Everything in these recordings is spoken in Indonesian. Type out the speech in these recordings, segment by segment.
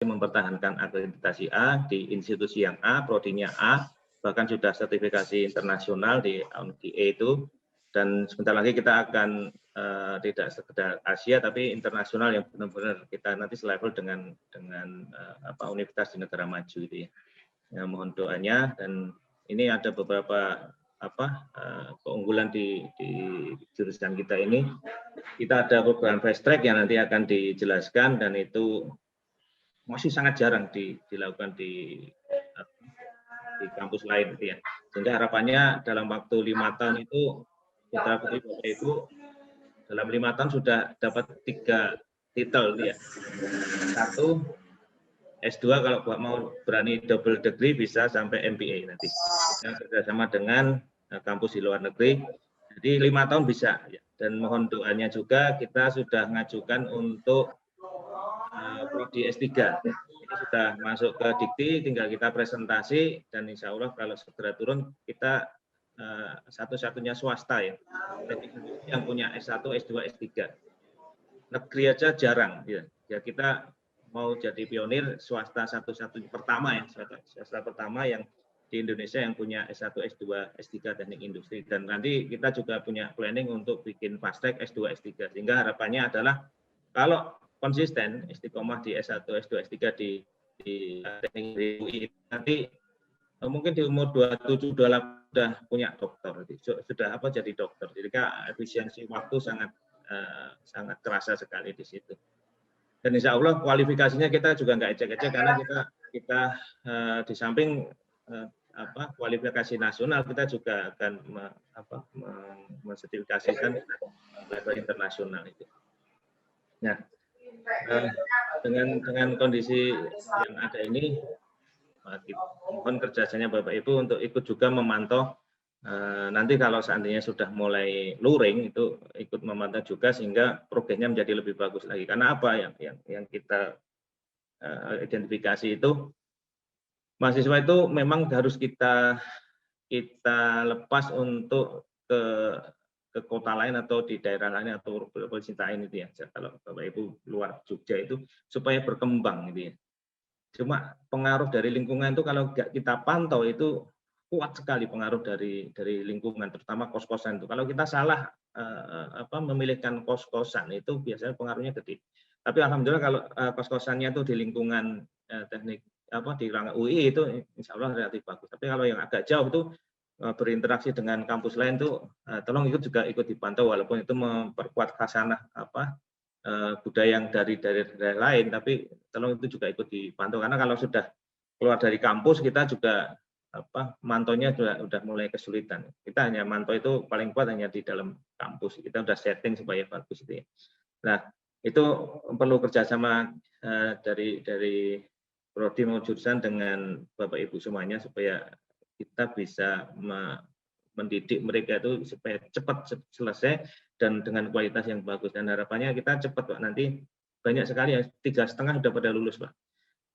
mempertahankan akreditasi A di institusi yang A, prodinya A, bahkan sudah sertifikasi internasional di E itu, dan sebentar lagi kita akan tidak sekedar Asia tapi internasional yang benar-benar kita nanti selevel dengan universitas di negara maju itu ya. Ya, mohon doanya, dan ini ada beberapa keunggulan di jurusan kita ini. Kita ada program fast track yang nanti akan dijelaskan, dan itu masih sangat jarang dilakukan di kampus lain gitu ya. Sehingga harapannya dalam waktu 5 tahun itu putra putri Bapak Ibu dalam 5 tahun sudah dapat 3 titel ya. 1 S2 kalau mau berani double degree bisa sampai MBA nanti. Kita kerjasama dengan kampus di luar negeri. Jadi 5 tahun bisa ya. Dan mohon doanya juga, kita sudah mengajukan untuk prodi S3. Ini sudah masuk ke Dikti, tinggal kita presentasi, dan insya Allah kalau segera turun kita satu-satunya swasta ya yang punya S1, S2, S3. Negeri aja jarang ya. Ya kita mau jadi pionir swasta satu-satunya pertama ya, swasta pertama yang di Indonesia yang punya S1, S2, S3 teknik industri, dan nanti kita juga punya planning untuk bikin fast track S2, S3, sehingga harapannya adalah kalau konsisten istiqomah di S1, S2, S3 di teknik UI nanti mungkin di umur 27, 28 sudah punya dokter, sudah jadi dokter. Jadi efisiensi waktu sangat terasa sekali di situ. Dan insya Allah kualifikasinya kita juga nggak ecek-ecek, karena kita di samping kualifikasi nasional, kita juga akan mensertifikasikan level internasional itu. Nah, dengan kondisi yang ada ini, mohon kerjasama Bapak Ibu untuk ikut juga memantau. Nanti kalau seandainya sudah mulai luring, itu ikut memantau juga sehingga progresnya menjadi lebih bagus lagi. Karena apa yang kita identifikasi itu, mahasiswa itu memang harus kita lepas untuk ke kota lain atau di daerah lain atau provinsi lain itu ya. Kalau Bapak Ibu luar Jogja itu supaya berkembang gitu ya. Cuma pengaruh dari lingkungan itu kalau nggak kita pantau itu kuat sekali pengaruh dari lingkungan, terutama kos-kosan itu. Kalau kita salah memilihkan kos-kosan itu biasanya pengaruhnya gede. Tapi alhamdulillah kalau kos-kosannya itu di lingkungan teknik di Rangga UI itu insya Allah relatif bagus. Tapi kalau yang agak jauh itu berinteraksi dengan kampus lain itu tolong juga ikut dipantau, walaupun itu memperkuat khasanah budaya yang dari daerah lain, tapi tolong itu juga ikut dipantau, karena kalau sudah keluar dari kampus kita juga mantaunya sudah mulai kesulitan. Kita hanya mantau itu paling kuat hanya di dalam kampus, kita sudah setting supaya bagus itu ya. Nah, itu perlu kerjasama dari prodi maupun jurusan dengan Bapak Ibu semuanya supaya kita bisa mendidik mereka itu supaya cepat selesai dan dengan kualitas yang bagus, dan harapannya kita cepat Pak, nanti banyak sekali yang 3,5 sudah pada lulus Pak.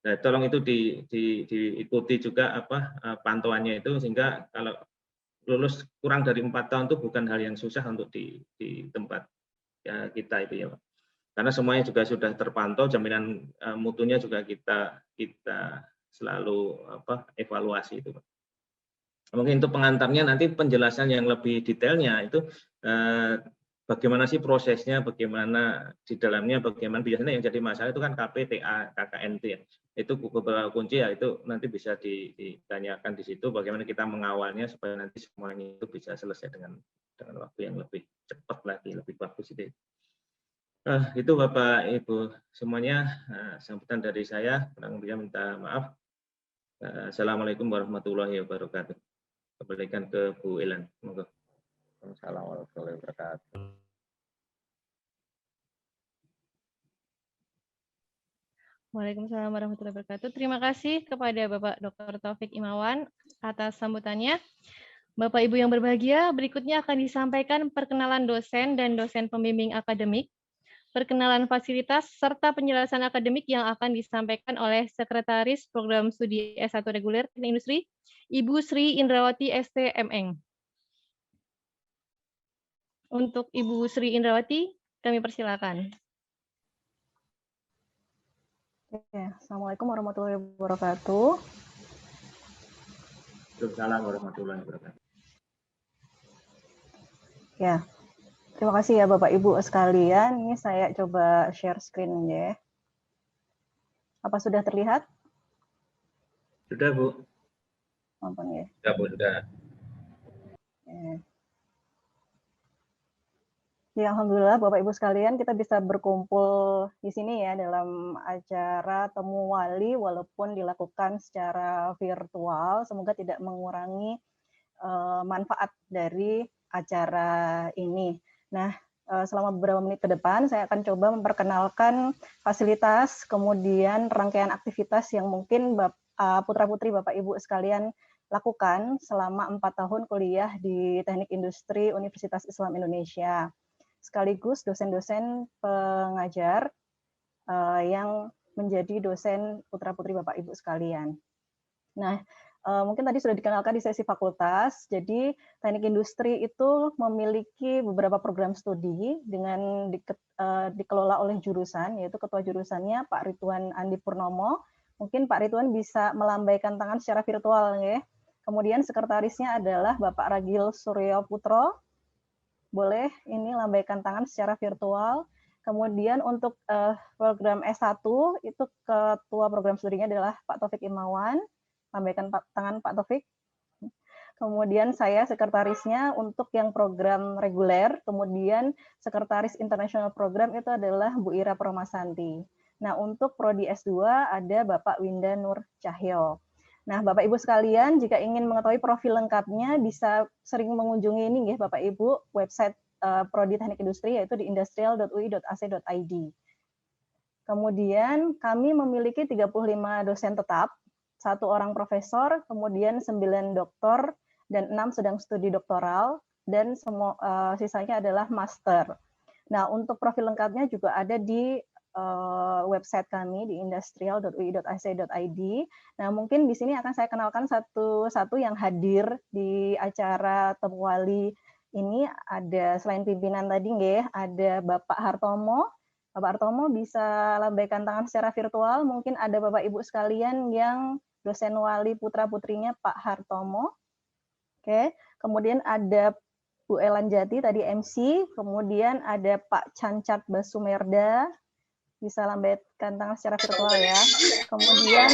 Nah, tolong itu diikuti juga pantauannya itu, sehingga kalau lulus kurang dari 4 tahun itu bukan hal yang susah untuk di tempat ya, kita itu ya Pak. Karena semuanya juga sudah terpantau, jaminan mutunya juga kita selalu evaluasi itu Pak. Mungkin untuk pengantarnya nanti penjelasan yang lebih detailnya itu bagaimana sih prosesnya, bagaimana di dalamnya, bagaimana biasanya yang jadi masalah itu kan KPTA, KKN itu ya. Itu beberapa kunci ya, itu nanti bisa ditanyakan di situ bagaimana kita mengawalnya supaya nanti semuanya itu bisa selesai dengan waktu yang lebih cepat lagi, lebih bagus itu. Itu Bapak Ibu semuanya, sambutan dari saya, kurang lebihnya minta maaf. Assalamualaikum warahmatullahi wabarakatuh. Kembalikan ke Bu Elan. Monggo. Assalamualaikum warahmatullahi wabarakatuh. Waalaikumsalam warahmatullahi wabarakatuh. Terima kasih kepada Bapak Dr. Taufik Imawan atas sambutannya. Bapak Ibu yang berbahagia, berikutnya akan disampaikan perkenalan dosen dan dosen pembimbing akademik, perkenalan fasilitas, serta penjelasan akademik yang akan disampaikan oleh Sekretaris Program Studi S1 Reguler Teknik Industri, Ibu Sri Indrawati STMN. Untuk Ibu Sri Indrawati, kami persilakan. Ya, Assalamualaikum warahmatullahi wabarakatuh. Waalaikumsalam warahmatullahi wabarakatuh. Ya, terima kasih ya Bapak Ibu sekalian. Ini saya coba share screen ya. Apa sudah terlihat? Sudah, Bu. Ampun ya. Sudah, Bu, sudah. Ya, alhamdulillah Bapak Ibu sekalian kita bisa berkumpul di sini ya dalam acara temu wali walaupun dilakukan secara virtual. Semoga tidak mengurangi manfaat dari acara ini. Nah, selama beberapa menit ke depan saya akan coba memperkenalkan fasilitas kemudian rangkaian aktivitas yang mungkin putra-putri Bapak Ibu sekalian lakukan selama 4 tahun kuliah di Teknik Industri Universitas Islam Indonesia. Sekaligus dosen-dosen pengajar yang menjadi dosen putra-putri Bapak Ibu sekalian. Nah, mungkin tadi sudah dikenalkan di sesi fakultas. Jadi, Teknik Industri itu memiliki beberapa program studi dengan dikelola oleh jurusan, yaitu ketua jurusannya Pak Ridwan Andi Purnomo. Mungkin Pak Ridwan bisa melambaikan tangan secara virtual, ya. Kemudian sekretarisnya adalah Bapak Ragil Suryo Putro. Boleh ini lambaikan tangan secara virtual. Kemudian untuk program S1 itu ketua program studinya adalah Pak Taufik Imawan. Lambaikan tangan Pak Taufik. Kemudian saya sekretarisnya untuk yang program reguler, kemudian sekretaris international program itu adalah Bu Ira Permasanti. Nah, untuk prodi S2 ada Bapak Winda Nur Cahyo. Nah, Bapak Ibu sekalian, jika ingin mengetahui profil lengkapnya, bisa sering mengunjungi ini ya Bapak Ibu, website Prodi Teknik Industri, yaitu di industrial.ui.ac.id. Kemudian kami memiliki 35 dosen tetap, 1 orang profesor, kemudian 9 doktor, dan 6 sedang studi doktoral, dan sisanya adalah master. Nah, untuk profil lengkapnya juga ada di website kami di industrial.ui.ac.id. Nah, mungkin di sini akan saya kenalkan satu-satu yang hadir di acara temu wali ini. Ada selain pimpinan tadi nggih, ada Bapak Hartomo. Bapak Hartomo bisa lambaikan tangan secara virtual. Mungkin ada Bapak Ibu sekalian yang dosen wali putra-putrinya Pak Hartomo. Oke, kemudian ada Bu Elan Jati tadi MC, kemudian ada Pak Cancat Basumerda, bisa lambaikan tangan secara virtual ya. Kemudian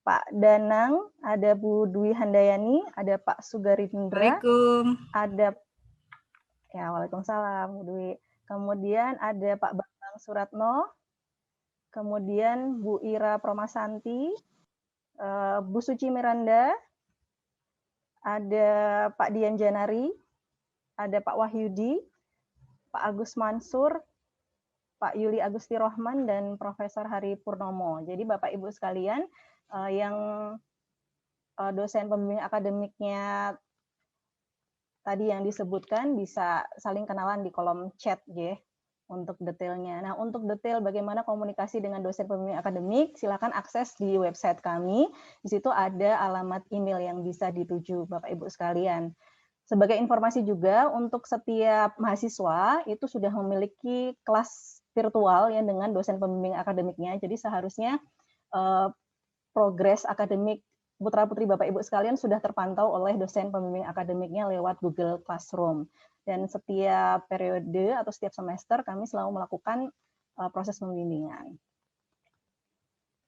Pak Danang, ada Bu Dwi Handayani, ada Pak Sugarindra, ada ya Waalaikumsalam Bu Dwi. Kemudian ada Pak Bambang Suratno, kemudian Bu Ira Permasanti, Bu Suci Miranda, ada Pak Dian Janari, ada Pak Wahyudi, Pak Agus Mansur, Pak Yuli Agusti Rohman, dan Profesor Hari Purnomo. Jadi Bapak Ibu sekalian yang dosen pembimbing akademiknya tadi yang disebutkan bisa saling kenalan di kolom chat ya untuk detailnya. Nah, untuk detail bagaimana komunikasi dengan dosen pembimbing akademik, silakan akses di website kami. Di situ ada alamat email yang bisa dituju Bapak Ibu sekalian. Sebagai informasi juga, untuk setiap mahasiswa itu sudah memiliki kelas virtual ya dengan dosen pembimbing akademiknya. Jadi seharusnya progres akademik putra-putri Bapak Ibu sekalian sudah terpantau oleh dosen pembimbing akademiknya lewat Google Classroom. Dan setiap periode atau setiap semester kami selalu melakukan proses pembimbingan.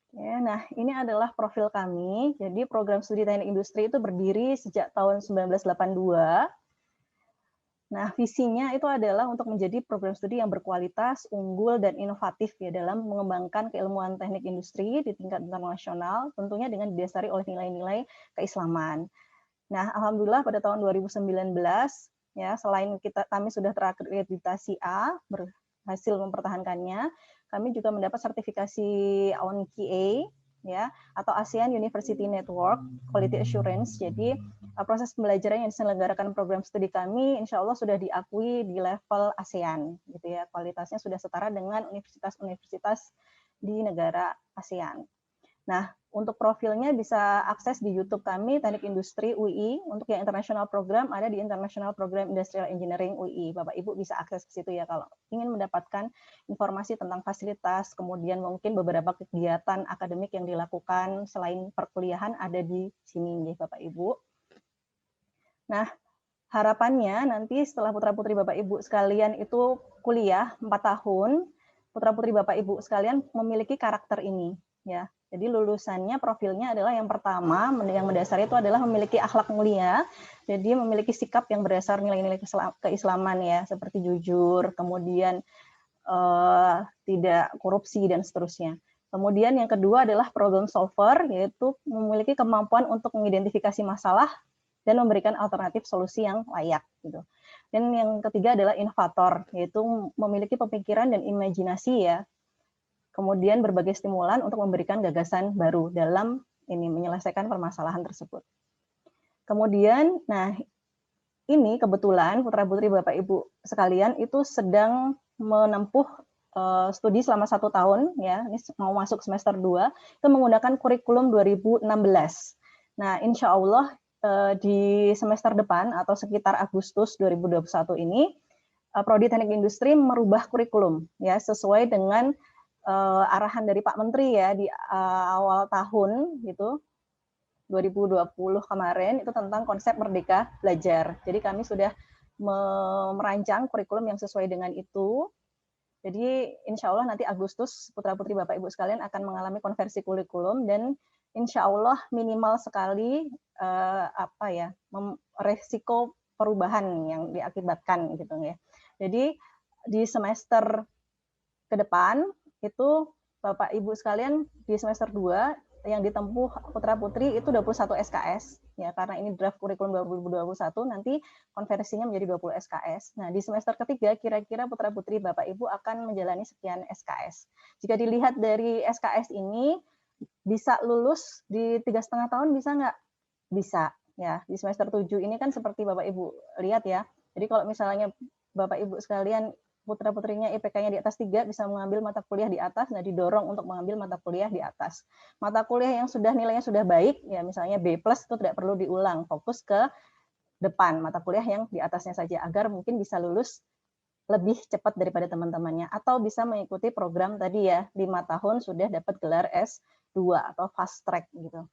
Ya, nah, ini adalah profil kami. Jadi program studi teknik industri itu berdiri sejak tahun 1982. Nah, visinya itu adalah untuk menjadi program studi yang berkualitas, unggul, dan inovatif ya dalam mengembangkan keilmuan teknik industri di tingkat internasional, tentunya dengan didasari oleh nilai-nilai keislaman. Nah, alhamdulillah pada tahun 2019 ya, selain kami sudah terakreditasi A, berhasil mempertahankannya, kami juga mendapat sertifikasi ONQA ya atau ASEAN University Network Quality Assurance. Jadi proses pembelajaran yang diselenggarakan program studi kami insya Allah sudah diakui di level ASEAN gitu ya. Kualitasnya sudah setara dengan universitas-universitas di negara ASEAN. Nah, Untuk profilnya bisa akses di YouTube kami, Teknik Industri UI. Untuk yang international program ada di International Program Industrial Engineering UI. Bapak Ibu bisa akses ke situ ya kalau ingin mendapatkan informasi tentang fasilitas, kemudian mungkin beberapa kegiatan akademik yang dilakukan selain perkuliahan ada di sini ya Bapak Ibu. Nah, harapannya nanti setelah putra-putri Bapak Ibu sekalian itu kuliah 4 tahun, putra-putri Bapak Ibu sekalian memiliki karakter ini ya. Jadi lulusannya profilnya adalah yang pertama yang mendasari itu adalah memiliki akhlak mulia. Jadi memiliki sikap yang berdasar nilai-nilai keislaman ya, seperti jujur, kemudian tidak korupsi dan seterusnya. Kemudian yang kedua adalah problem solver, yaitu memiliki kemampuan untuk mengidentifikasi masalah dan memberikan alternatif solusi yang layak gitu. Dan yang ketiga adalah inovator, yaitu memiliki pemikiran dan imajinasi ya. Kemudian berbagai stimulan untuk memberikan gagasan baru dalam ini menyelesaikan permasalahan tersebut. Kemudian, nah ini kebetulan putra-putri Bapak Ibu sekalian itu sedang menempuh studi selama 1 tahun ya, ini mau masuk semester 2, itu menggunakan kurikulum 2016. Nah, insya Allah di semester depan atau sekitar Agustus 2021 ini, Prodi Teknik Industri merubah kurikulum ya sesuai dengan arahan dari Pak Menteri ya di awal tahun gitu 2020 kemarin itu tentang konsep merdeka belajar. Jadi kami sudah merancang kurikulum yang sesuai dengan itu. Jadi insya Allah nanti Agustus putra-putri Bapak Ibu sekalian akan mengalami konversi kurikulum dan insya Allah minimal sekali resiko perubahan yang diakibatkan gitu ya. Jadi di semester ke depan itu Bapak Ibu sekalian di semester 2 yang ditempuh putra-putri itu 21 SKS ya, karena ini draft kurikulum 2021 nanti konversinya menjadi 20 SKS. Nah, di semester ketiga kira-kira putra-putri Bapak Ibu akan menjalani sekian SKS. Jika dilihat dari SKS ini bisa lulus di 3,5 tahun bisa nggak? Bisa ya. Di semester 7 ini kan seperti Bapak Ibu lihat ya. Jadi kalau misalnya Bapak Ibu sekalian putra-putrinya IPK-nya di atas 3 bisa mengambil mata kuliah di atas, nah didorong untuk mengambil mata kuliah di atas. Mata kuliah yang sudah nilainya sudah baik, ya misalnya B+ itu tidak perlu diulang, fokus ke depan, mata kuliah yang di atasnya saja, agar mungkin bisa lulus lebih cepat daripada teman-temannya, atau bisa mengikuti program tadi ya, 5 tahun sudah dapat gelar S2 atau fast track gitu.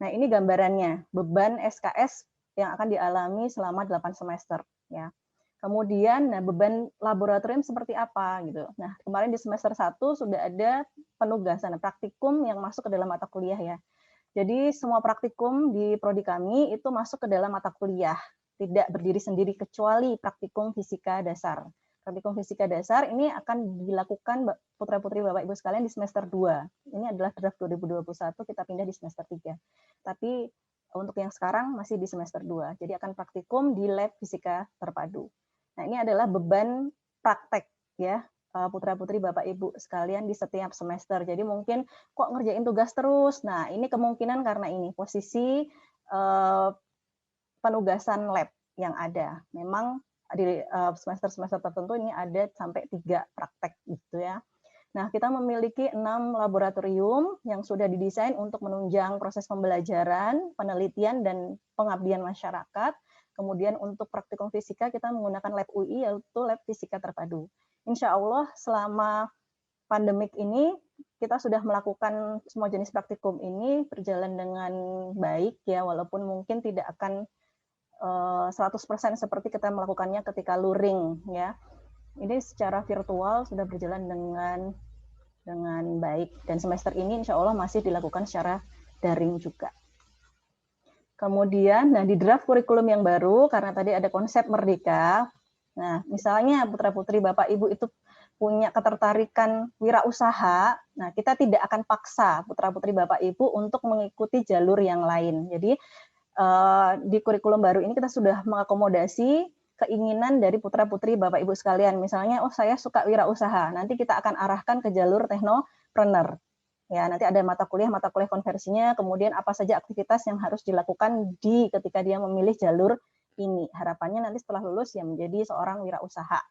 Nah ini gambarannya, beban SKS yang akan dialami selama 8 semester ya. Kemudian, nah beban laboratorium seperti apa gitu. Nah, kemarin di semester 1 sudah ada penugasan praktikum yang masuk ke dalam mata kuliah ya. Jadi semua praktikum di prodi kami itu masuk ke dalam mata kuliah, tidak berdiri sendiri kecuali praktikum fisika dasar. Praktikum fisika dasar ini akan dilakukan putra-putri Bapak Ibu sekalian di semester 2. Ini adalah draft 2021, kita pindah di semester 3. Tapi untuk yang sekarang masih di semester 2. Jadi akan praktikum di lab fisika terpadu. Nah, ini adalah beban praktek ya putra-putri Bapak Ibu sekalian di setiap semester. Jadi mungkin kok ngerjain tugas terus. Nah, ini kemungkinan karena ini posisi penugasan lab yang ada. Memang di semester-semester tertentu ini ada sampai 3 praktek gitu ya. Nah, kita memiliki 6 laboratorium yang sudah didesain untuk menunjang proses pembelajaran, penelitian, dan pengabdian masyarakat. Kemudian untuk praktikum fisika kita menggunakan lab UI, yaitu lab fisika terpadu. Insya Allah selama pandemik ini kita sudah melakukan semua jenis praktikum ini berjalan dengan baik ya, walaupun mungkin tidak akan 100% seperti kita melakukannya ketika luring ya. Ini secara virtual sudah berjalan dengan baik dan semester ini insya Allah masih dilakukan secara daring juga. Kemudian, nah di draft kurikulum yang baru, karena tadi ada konsep merdeka, nah misalnya putra-putri Bapak Ibu itu punya ketertarikan wirausaha, nah kita tidak akan paksa putra-putri Bapak Ibu untuk mengikuti jalur yang lain. Jadi di kurikulum baru ini kita sudah mengakomodasi keinginan dari putra-putri Bapak Ibu sekalian. Misalnya, oh saya suka wirausaha, nanti kita akan arahkan ke jalur teknopreneur. Ya, nanti ada mata kuliah konversinya, kemudian apa saja aktivitas yang harus dilakukan ketika dia memilih jalur ini. Harapannya nanti setelah lulus ya menjadi seorang wirausaha.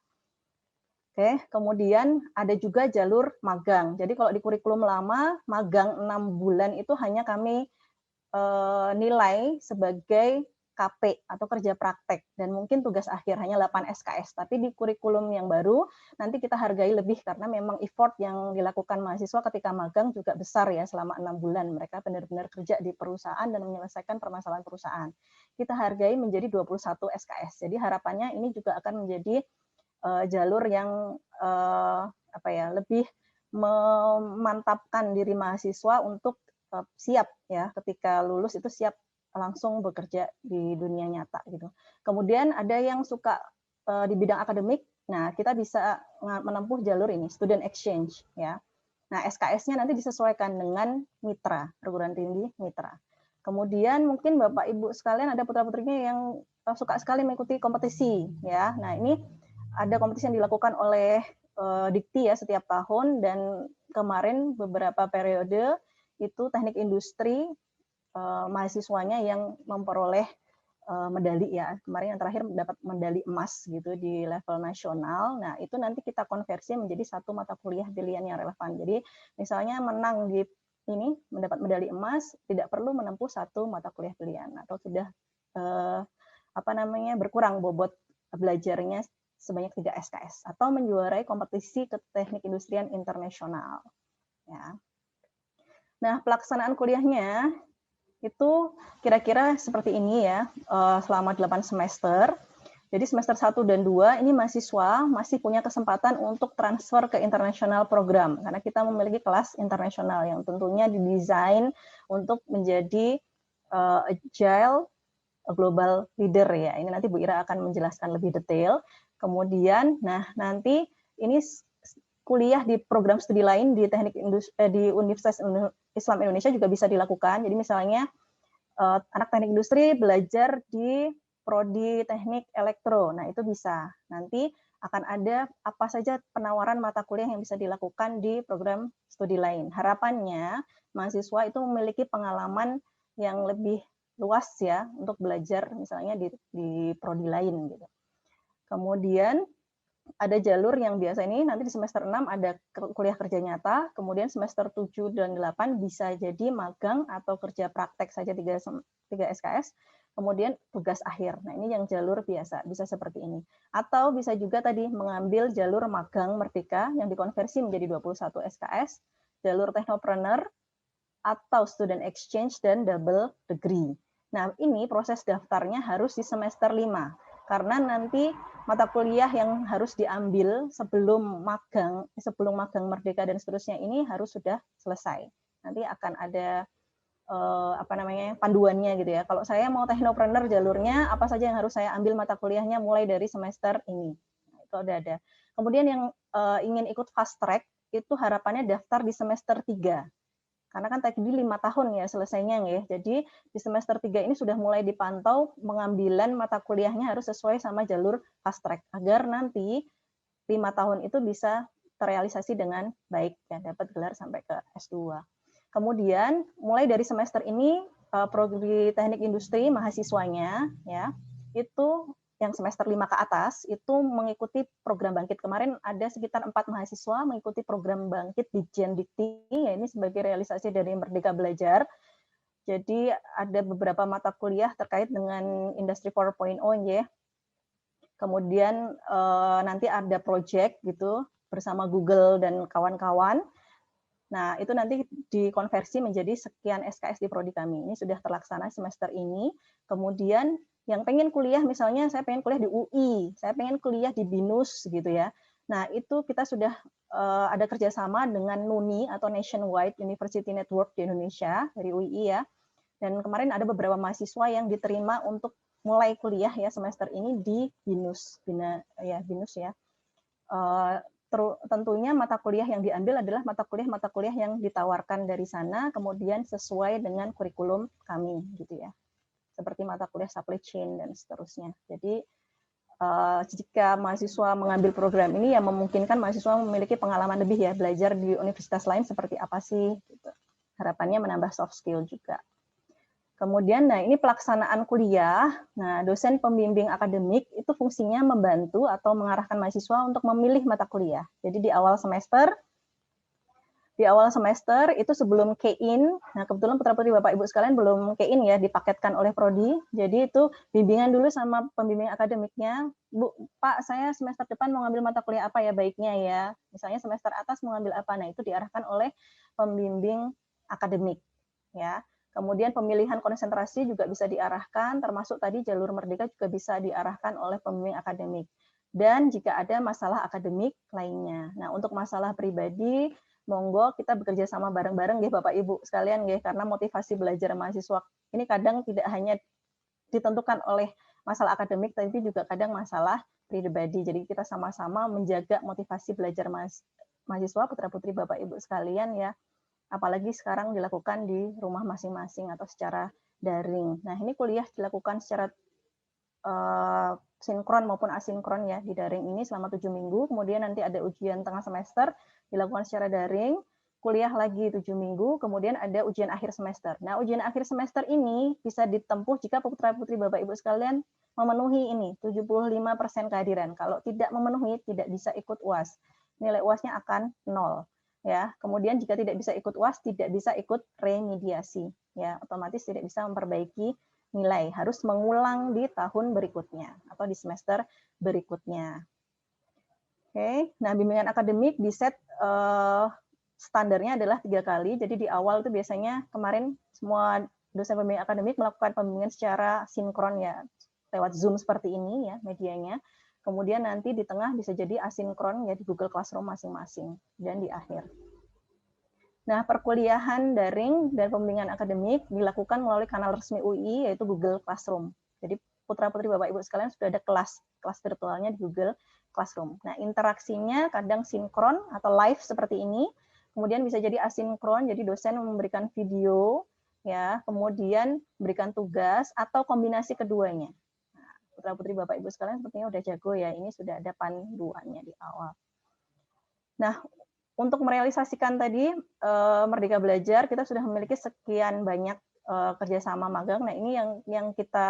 Oke, kemudian ada juga jalur magang. Jadi kalau di kurikulum lama, magang 6 bulan itu hanya kami nilai sebagai KP atau kerja praktek, dan mungkin tugas akhir hanya 8 SKS. Tapi di kurikulum yang baru, nanti kita hargai lebih karena memang effort yang dilakukan mahasiswa ketika magang juga besar ya, selama 6 bulan. Mereka benar-benar kerja di perusahaan dan menyelesaikan permasalahan perusahaan. Kita hargai menjadi 21 SKS. Jadi harapannya ini juga akan menjadi jalur yang lebih memantapkan diri mahasiswa untuk siap ya, ketika lulus itu siap langsung bekerja di dunia nyata gitu. Kemudian ada yang suka di bidang akademik, nah kita bisa menempuh jalur ini, student exchange ya. Nah, SKS-nya nanti disesuaikan dengan mitra, perguruan tinggi mitra. Kemudian mungkin Bapak Ibu sekalian ada putra-putrinya yang suka sekali mengikuti kompetisi ya. Nah, ini ada kompetisi yang dilakukan oleh Dikti ya setiap tahun, dan kemarin beberapa periode itu teknik industri mahasiswanya yang memperoleh medali ya. Kemarin yang terakhir dapat medali emas gitu di level nasional. Nah, itu nanti kita konversi menjadi satu mata kuliah pilihan yang relevan. Jadi misalnya menang di ini mendapat medali emas, tidak perlu menempuh satu mata kuliah pilihan atau sudah berkurang bobot belajarnya sebanyak 3 SKS atau menjuarai kompetisi ke teknik industrian internasional. Ya. Nah, pelaksanaan kuliahnya itu kira-kira seperti ini ya, selama 8 semester. Jadi semester 1 dan 2 ini mahasiswa masih punya kesempatan untuk transfer ke international program, karena kita memiliki kelas internasional yang tentunya didesain untuk menjadi agile global leader ya. Ini nanti Bu Ira akan menjelaskan lebih detail. Kemudian, nanti ini kuliah di program studi lain di teknik di Universitas Islam Indonesia juga bisa dilakukan. Jadi misalnya anak teknik industri belajar di prodi teknik elektro, nah itu bisa. Nanti akan ada apa saja penawaran mata kuliah yang bisa dilakukan di program studi lain. Harapannya mahasiswa itu memiliki pengalaman yang lebih luas ya untuk belajar misalnya di prodi lain gitu. Kemudian ada jalur yang biasa ini nanti di semester 6 ada kuliah kerja nyata, kemudian semester 7 dan 8 bisa jadi magang atau kerja praktek saja 3 SKS, kemudian tugas akhir. Nah, ini yang jalur biasa, bisa seperti ini. Atau bisa juga tadi mengambil jalur magang merdeka yang dikonversi menjadi 21 SKS, jalur technopreneur, atau student exchange dan double degree. Nah, ini proses daftarnya harus di semester 5. Karena nanti mata kuliah yang harus diambil sebelum magang merdeka dan seterusnya ini harus sudah selesai. Nanti akan ada panduannya gitu ya. Kalau saya mau technopreneur jalurnya apa saja yang harus saya ambil mata kuliahnya mulai dari semester ini. Nah, itu ada. Kemudian yang ingin ikut fast track itu harapannya daftar di semester 3. Karena kan tadi 5 tahun ya selesainya ya. Jadi di semester 3 ini sudah mulai dipantau pengambilan mata kuliahnya harus sesuai sama jalur fast track agar nanti 5 tahun itu bisa terrealisasi dengan baik ya, dapat gelar sampai ke S2. Kemudian mulai dari semester ini prodi teknik industri mahasiswanya ya itu yang semester 5 ke atas itu mengikuti program bangkit. Kemarin ada sekitar 4 mahasiswa mengikuti program bangkit di Jendikti, ya ini sebagai realisasi dari Merdeka Belajar. Jadi ada beberapa mata kuliah terkait dengan Industri 4.0 ya. Kemudian nanti ada project gitu bersama Google dan kawan-kawan. Nah, itu nanti dikonversi menjadi sekian SKS di prodi kami. Ini sudah terlaksana semester ini. Kemudian yang pengen kuliah, misalnya saya pengen kuliah di UI, saya pengen kuliah di BINUS gitu ya. Nah, itu kita sudah ada kerjasama dengan NUNI atau Nationwide University Network di Indonesia, dari UI ya. Dan kemarin ada beberapa mahasiswa yang diterima untuk mulai kuliah ya semester ini di BINUS, BINUS ya. Tentunya mata kuliah yang diambil adalah mata kuliah yang ditawarkan dari sana, kemudian sesuai dengan kurikulum kami gitu ya. Seperti mata kuliah supply chain dan seterusnya. Jadi jika mahasiswa mengambil program ini yang memungkinkan mahasiswa memiliki pengalaman lebih ya belajar di universitas lain seperti apa sih gitu. Harapannya menambah soft skill juga. Kemudian, nah ini pelaksanaan kuliah. Nah, dosen pembimbing akademik itu fungsinya membantu atau mengarahkan mahasiswa untuk memilih mata kuliah. Jadi di awal semester itu sebelum key-in, nah kebetulan putra-putri Bapak Ibu sekalian belum key-in ya, dipaketkan oleh Prodi. Jadi itu bimbingan dulu sama pembimbing akademiknya. Bu, Pak, saya semester depan mau ngambil mata kuliah apa ya baiknya ya. Misalnya semester atas mau ngambil apa. Nah, itu diarahkan oleh pembimbing akademik ya. Kemudian pemilihan konsentrasi juga bisa diarahkan, termasuk tadi jalur merdeka juga bisa diarahkan oleh pembimbing akademik. Dan jika ada masalah akademik lainnya. Nah, untuk masalah pribadi, monggo kita bekerja sama bareng-bareng ya Bapak Ibu sekalian ya, karena motivasi belajar mahasiswa ini kadang tidak hanya ditentukan oleh masalah akademik, tapi juga kadang masalah pribadi. Jadi kita sama-sama menjaga motivasi belajar mahasiswa putra-putri Bapak Ibu sekalian ya. Apalagi sekarang dilakukan di rumah masing-masing atau secara daring. Nah, ini kuliah dilakukan secara sinkron maupun asinkron ya di daring ini selama 7 minggu, kemudian nanti ada ujian tengah semester dilakukan secara daring, kuliah lagi 7 minggu, kemudian ada ujian akhir semester. Nah, ujian akhir semester ini bisa ditempuh jika putra-putri Bapak Ibu sekalian memenuhi ini 75% kehadiran. Kalau tidak memenuhi tidak bisa ikut UAS. Nilai UASnya akan 0 ya. Kemudian jika tidak bisa ikut UAS tidak bisa ikut remediasi ya, otomatis tidak bisa memperbaiki nilai, harus mengulang di tahun berikutnya atau di semester berikutnya. Oke, nah bimbingan akademik di set standarnya adalah 3 kali. Jadi di awal itu biasanya kemarin semua dosen pembimbing akademik melakukan pembimbingan secara sinkron ya, lewat Zoom seperti ini ya medianya. Kemudian nanti di tengah bisa jadi asinkron ya di Google Classroom masing-masing dan di akhir. Nah, perkuliahan daring dan pembimbingan akademik dilakukan melalui kanal resmi UI yaitu Google Classroom. Jadi putra-putri Bapak Ibu sekalian sudah ada kelas virtualnya di Google Classroom. Nah, interaksinya kadang sinkron atau live seperti ini, kemudian bisa jadi asinkron, jadi dosen memberikan video ya, kemudian memberikan tugas atau kombinasi keduanya. Nah, putra-putri Bapak Ibu sekalian sepertinya udah jago ya, ini sudah ada panduannya di awal. Nah, untuk merealisasikan tadi Merdeka Belajar, kita sudah memiliki sekian banyak kerjasama magang. Nah, ini yang kita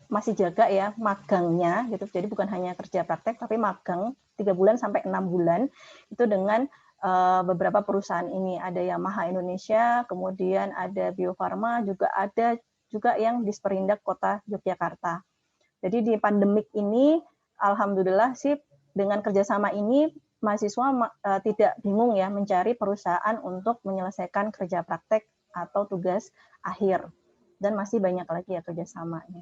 masih jaga ya magangnya, gitu. Jadi bukan hanya kerja praktek, tapi magang 3 bulan sampai 6 bulan itu dengan beberapa perusahaan ini. Ada Yamaha Indonesia, kemudian ada Bio Farma, juga ada juga yang Disperindak Kota Yogyakarta. Jadi di pandemik ini, alhamdulillah sih dengan kerjasama ini mahasiswa tidak bingung ya mencari perusahaan untuk menyelesaikan kerja praktek atau tugas akhir, dan masih banyak lagi ya kerjasamanya.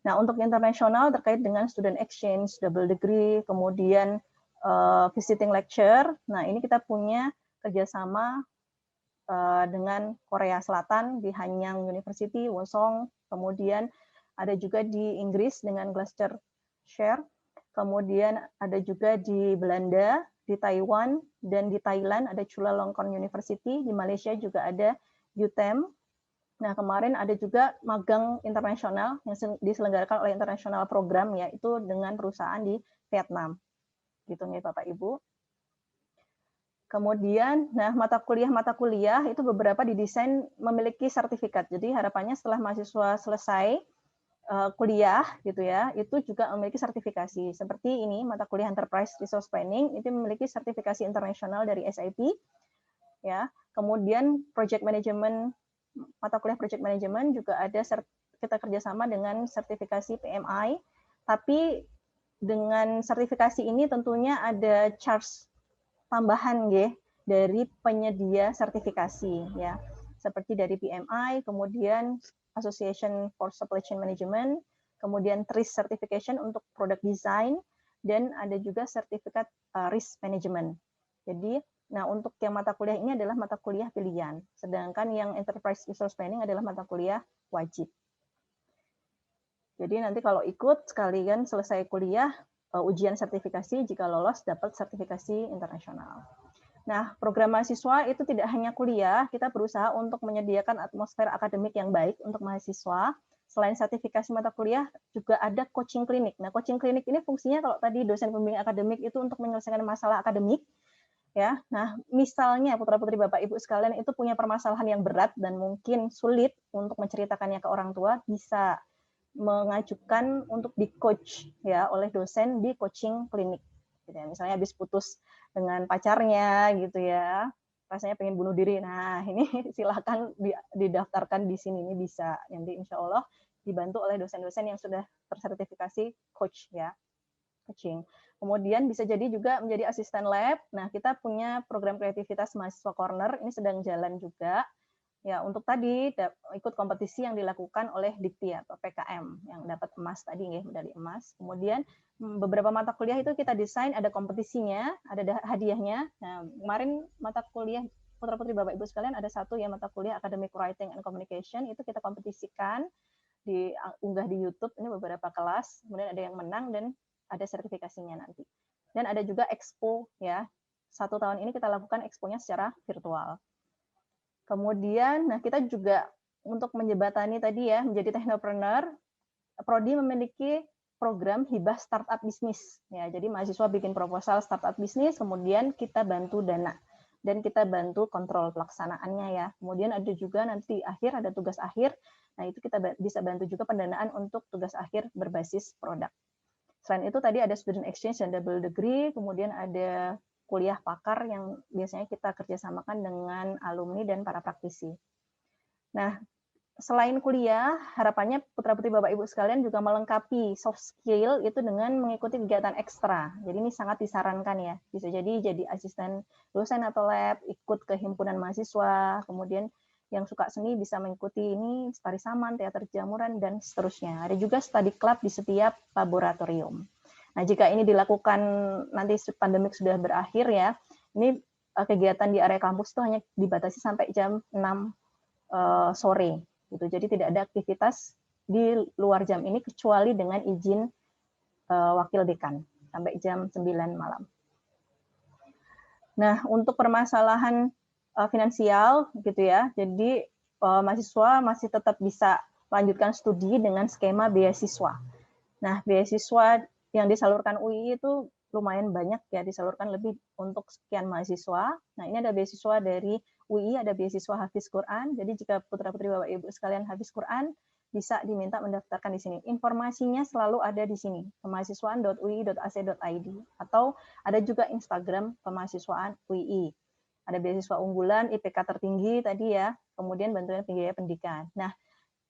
Nah, untuk internasional terkait dengan student exchange, double degree, kemudian visiting lecture, nah ini kita punya kerjasama dengan Korea Selatan di Hanyang University, Wosong, kemudian ada juga di Inggris dengan Gloucestershire, kemudian ada juga di Belanda, di Taiwan, dan di Thailand ada Chulalongkorn University, di Malaysia juga ada UTM. Nah, kemarin ada juga magang internasional yang diselenggarakan oleh internasional program, yaitu dengan perusahaan di Vietnam. Gitu nih Bapak Ibu. Kemudian, nah mata kuliah itu beberapa didesain memiliki sertifikat. Jadi harapannya setelah mahasiswa selesai kuliah gitu ya, itu juga memiliki sertifikasi. Seperti ini, mata kuliah Enterprise Resource Planning itu memiliki sertifikasi internasional dari SIP ya. Kemudian project management, mata kuliah project management juga ada kita kerjasama dengan sertifikasi PMI, tapi dengan sertifikasi ini tentunya ada charge tambahan ya dari penyedia sertifikasi ya. Seperti dari PMI, kemudian Association for Supply Chain Management, kemudian TRIS Certification untuk product design, dan ada juga sertifikat risk management. Jadi, nah untuk yang mata kuliah ini adalah mata kuliah pilihan, sedangkan yang Enterprise Resource Planning adalah mata kuliah wajib. Jadi nanti kalau ikut sekalian selesai kuliah, ujian sertifikasi, jika lolos dapat sertifikasi internasional. Nah, program mahasiswa itu tidak hanya kuliah, kita berusaha untuk menyediakan atmosfer akademik yang baik untuk mahasiswa. Selain sertifikasi mata kuliah, juga ada coaching klinik. Nah, coaching klinik ini fungsinya kalau tadi dosen pembimbing akademik itu untuk menyelesaikan masalah akademik. Ya, nah misalnya putra-putri Bapak Ibu sekalian itu punya permasalahan yang berat dan mungkin sulit untuk menceritakannya ke orang tua, bisa mengajukan untuk di coach ya oleh dosen di coaching klinik. Gitu ya. Misalnya habis putus dengan pacarnya gitu ya, rasanya pengen bunuh diri. Nah ini silakan didaftarkan di sini, ini bisa nanti insya Allah dibantu oleh dosen-dosen yang sudah tersertifikasi coach ya, coaching. Kemudian bisa jadi juga menjadi asisten lab. Nah, kita punya program kreativitas mahasiswa corner, ini sedang jalan juga. Ya, untuk tadi ikut kompetisi yang dilakukan oleh Dikti atau PKM yang dapat emas tadi ya, medali emas. Kemudian beberapa mata kuliah itu kita desain ada kompetisinya, ada hadiahnya. Nah, kemarin mata kuliah putra-putri Bapak Ibu sekalian ada satu ya mata kuliah Academic Writing and Communication, itu kita kompetisikan, diunggah di YouTube, ini beberapa kelas, kemudian ada yang menang dan ada sertifikasinya nanti. Dan ada juga expo ya. 1 tahun ini kita lakukan expo-nya secara virtual. Kemudian nah kita juga untuk menjembatani tadi ya menjadi technopreneur, Prodi memiliki program hibah startup bisnis ya. Jadi mahasiswa bikin proposal startup bisnis, kemudian kita bantu dana dan kita bantu kontrol pelaksanaannya ya. Kemudian ada juga nanti akhir ada tugas akhir. Nah, itu kita bisa bantu juga pendanaan untuk tugas akhir berbasis produk. Selain itu tadi ada student exchange dan double degree, kemudian ada kuliah pakar yang biasanya kita kerjasamakan dengan alumni dan para praktisi. Nah, selain kuliah, harapannya putra-putri Bapak Ibu sekalian juga melengkapi soft skill itu dengan mengikuti kegiatan ekstra. Jadi ini sangat disarankan ya. Bisa jadi asisten dosen atau lab, ikut ke himpunan mahasiswa, kemudian yang suka seni bisa mengikuti ini tari saman, teater jamuran, dan seterusnya. Ada juga study club di setiap laboratorium. Nah, jika ini dilakukan nanti pandemik sudah berakhir ya, ini kegiatan di area kampus itu hanya dibatasi sampai jam 6 sore. Gitu. Jadi tidak ada aktivitas di luar jam ini kecuali dengan izin wakil dekan sampai jam 9 malam. Nah, untuk permasalahan finansial gitu ya. Jadi mahasiswa masih tetap bisa lanjutkan studi dengan skema beasiswa. Nah, beasiswa yang disalurkan UI itu lumayan banyak ya, disalurkan lebih untuk sekian mahasiswa. Nah, ini ada beasiswa dari UI, ada beasiswa Hafiz Quran. Jadi jika putra-putri Bapak Ibu sekalian Hafiz Quran, bisa diminta mendaftarkan di sini. Informasinya selalu ada di sini, kemahasiswaan.ui.ac.id, atau ada juga Instagram kemahasiswaan UI. Ada beasiswa unggulan, IPK tertinggi tadi ya, kemudian bantuan biaya pendidikan. Nah,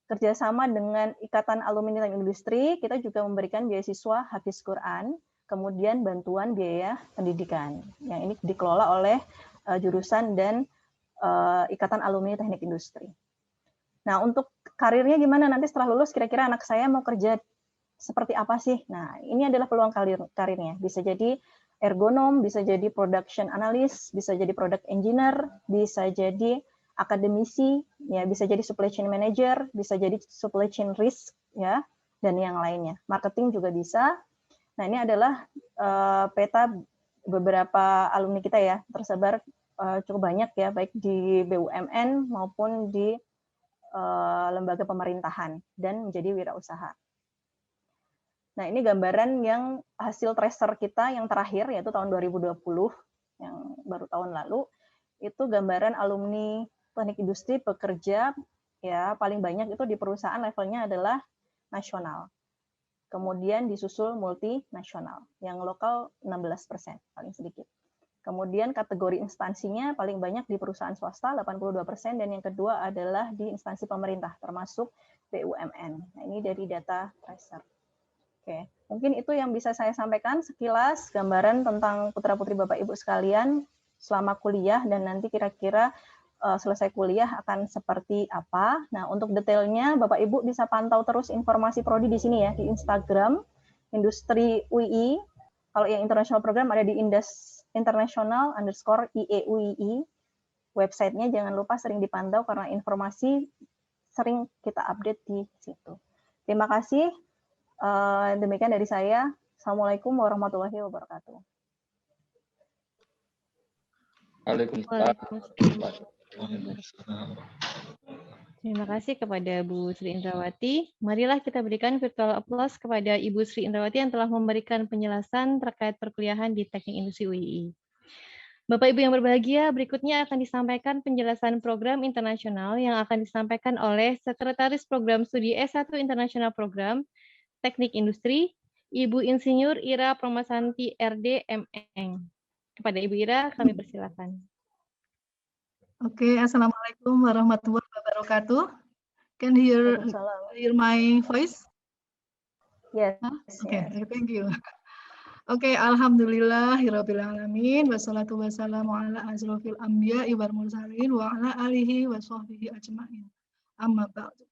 kerjasama dengan Ikatan Alumni Teknik Industri, kita juga memberikan beasiswa Hafiz Quran, kemudian bantuan biaya pendidikan. Yang ini dikelola oleh jurusan dan Ikatan Alumni Teknik Industri. Nah, untuk karirnya gimana nanti setelah lulus, kira-kira anak saya mau kerja seperti apa sih? Nah, ini adalah peluang karirnya. Bisa jadi ergonom, bisa jadi production analyst, bisa jadi product engineer, bisa jadi akademisi, ya bisa jadi supply chain manager, bisa jadi supply chain risk, ya, dan yang lainnya. Marketing juga bisa. Nah, ini adalah peta beberapa alumni kita ya, tersebar cukup banyak ya, baik di BUMN maupun di lembaga pemerintahan dan menjadi wirausaha. Nah, ini gambaran yang hasil tracer kita yang terakhir, yaitu tahun 2020, yang baru tahun lalu, itu gambaran alumni teknik industri bekerja, ya paling banyak itu di perusahaan levelnya adalah nasional. Kemudian disusul multinasional, yang lokal 16%, paling sedikit. Kemudian kategori instansinya paling banyak di perusahaan swasta, 82%, dan yang kedua adalah di instansi pemerintah, termasuk BUMN. Nah, ini dari data tracer. Oke, mungkin itu yang bisa saya sampaikan sekilas gambaran tentang putra-putri Bapak Ibu sekalian selama kuliah dan nanti kira-kira selesai kuliah akan seperti apa. Nah, untuk detailnya Bapak Ibu bisa pantau terus informasi prodi di sini ya, di Instagram Industri UI. Kalau yang international program ada di international_IEUII. Websitenya jangan lupa sering dipantau karena informasi sering kita update di situ. Terima kasih. Demikian dari saya. Assalamualaikum warahmatullahi wabarakatuh. Terima kasih kepada Bu Sri Indrawati. Marilah kita berikan virtual applause kepada Ibu Sri Indrawati yang telah memberikan penjelasan terkait perkuliahan di Teknik Industri UII. Bapak Ibu yang berbahagia, berikutnya akan disampaikan penjelasan program internasional yang akan disampaikan oleh Sekretaris Program Studi S1 Internasional Program Teknik Industri, Ibu Insinyur Ira Promasanti RD MEng. Kepada Ibu Ira, kami persilakan. Oke, Assalamualaikum warahmatullahi wabarakatuh. Can you hear my voice? Yes. Okay, Yes. thank you. Oke, alhamdulillahirabbil alamin wassalatu wassalamu ala asrofil anbiya'i wal mursalin wa ala alihi wa sahbihi ajmain. Amma ba'du.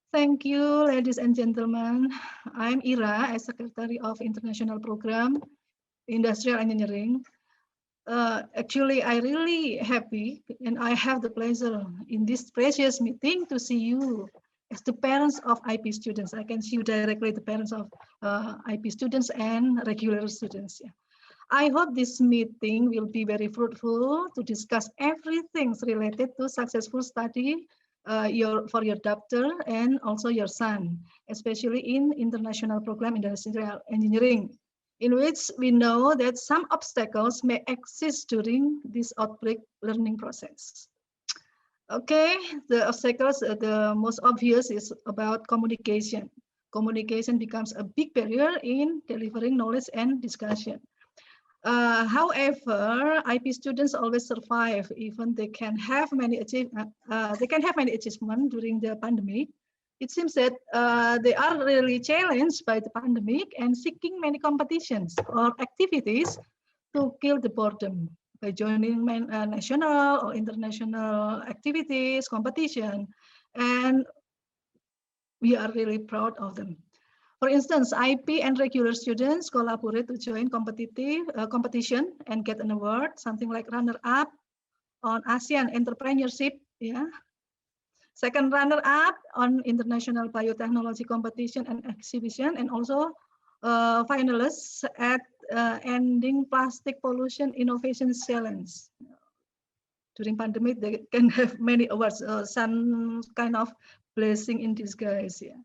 Thank you, ladies and gentlemen. I'm Ira, as Secretary of International Program Industrial Engineering. Actually, I really happy and I have the pleasure in this precious meeting to see you as the parents of IP students. I can see you directly, the parents of IP students and regular students. Yeah. I hope this meeting will be very fruitful to discuss everything related to successful study for your daughter and also your son, especially in international program industrial engineering, in which we know that some obstacles may exist during this outbreak learning process. Okay, the obstacles, the most obvious is about communication. Communication becomes a big barrier in delivering knowledge and discussion. However, IP students always survive, even they can have many achievements during the pandemic. It seems that they are really challenged by the pandemic and seeking many competitions or activities to kill the boredom by joining national or international activities, competition, and we are really proud of them. For instance, IP and regular students collaborate to join competitive competition and get an award, something like runner-up on ASEAN Entrepreneurship, yeah. Second runner-up on International Biotechnology Competition and Exhibition, and also finalists at Ending Plastic Pollution Innovation Challenge. During pandemic, they can have many awards, some kind of blessing in disguise. Yeah.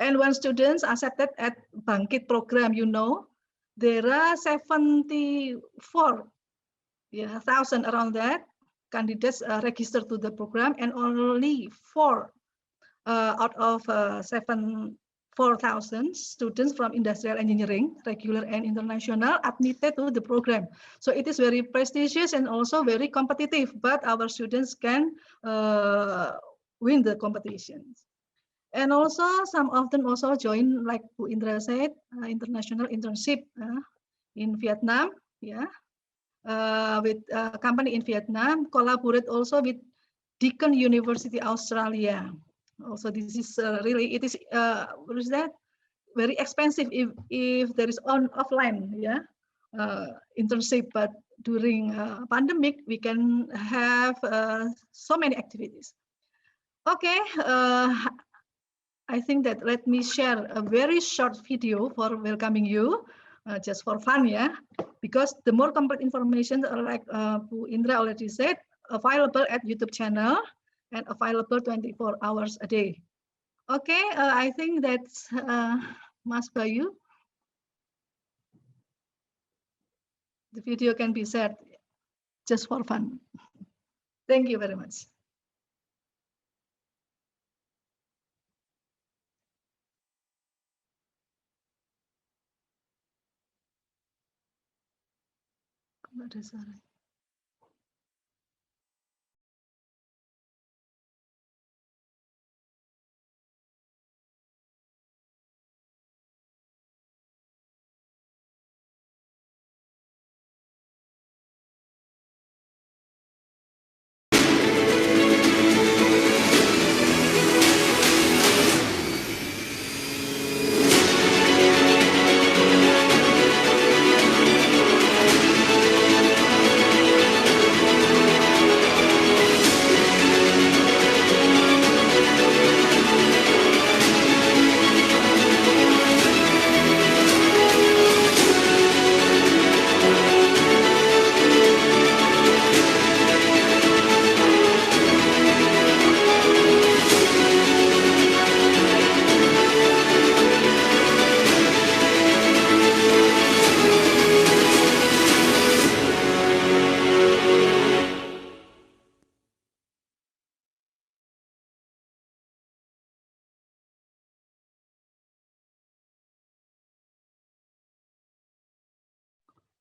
And when students accepted at Bangkit program, you know, there are 74,000 around that candidates registered to the program, and only 4 out of 4,000 students from industrial engineering, regular and international, admitted to the program. So it is very prestigious and also very competitive, but our students can win the competitions. And also some of them also join, like Bu Indra said, international internship in Vietnam, yeah, with a company in Vietnam, collaborate also with Deakin University Australia. Also, this is really, it is, what is that? Very expensive if there is offline, yeah, internship, but during pandemic, we can have so many activities. Okay, I think that let me share a very short video for welcoming you, just for fun, yeah, because the more complete information, like Bu Indra already said, available at YouTube channel and available 24 hours a day. Okay, I think that's Mas Bayu. The video can be shared just for fun. Thank you very much. Ada suara.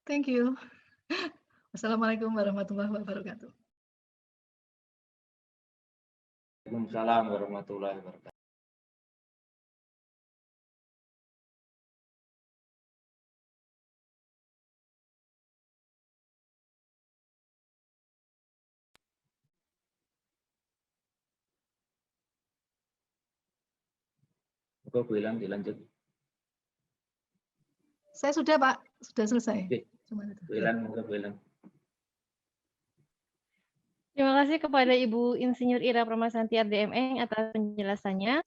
Thank you. Wassalamualaikum warahmatullahi wabarakatuh. Waalaikumsalam warahmatullahi wabarakatuh. Kok bilang dilanjut? Saya sudah, Pak. Sudah selesai. Oke. Cuma itu. Bilang, moga bilang. Terima kasih kepada Ibu Insinyur Ira Permasanti RDME atas penjelasannya.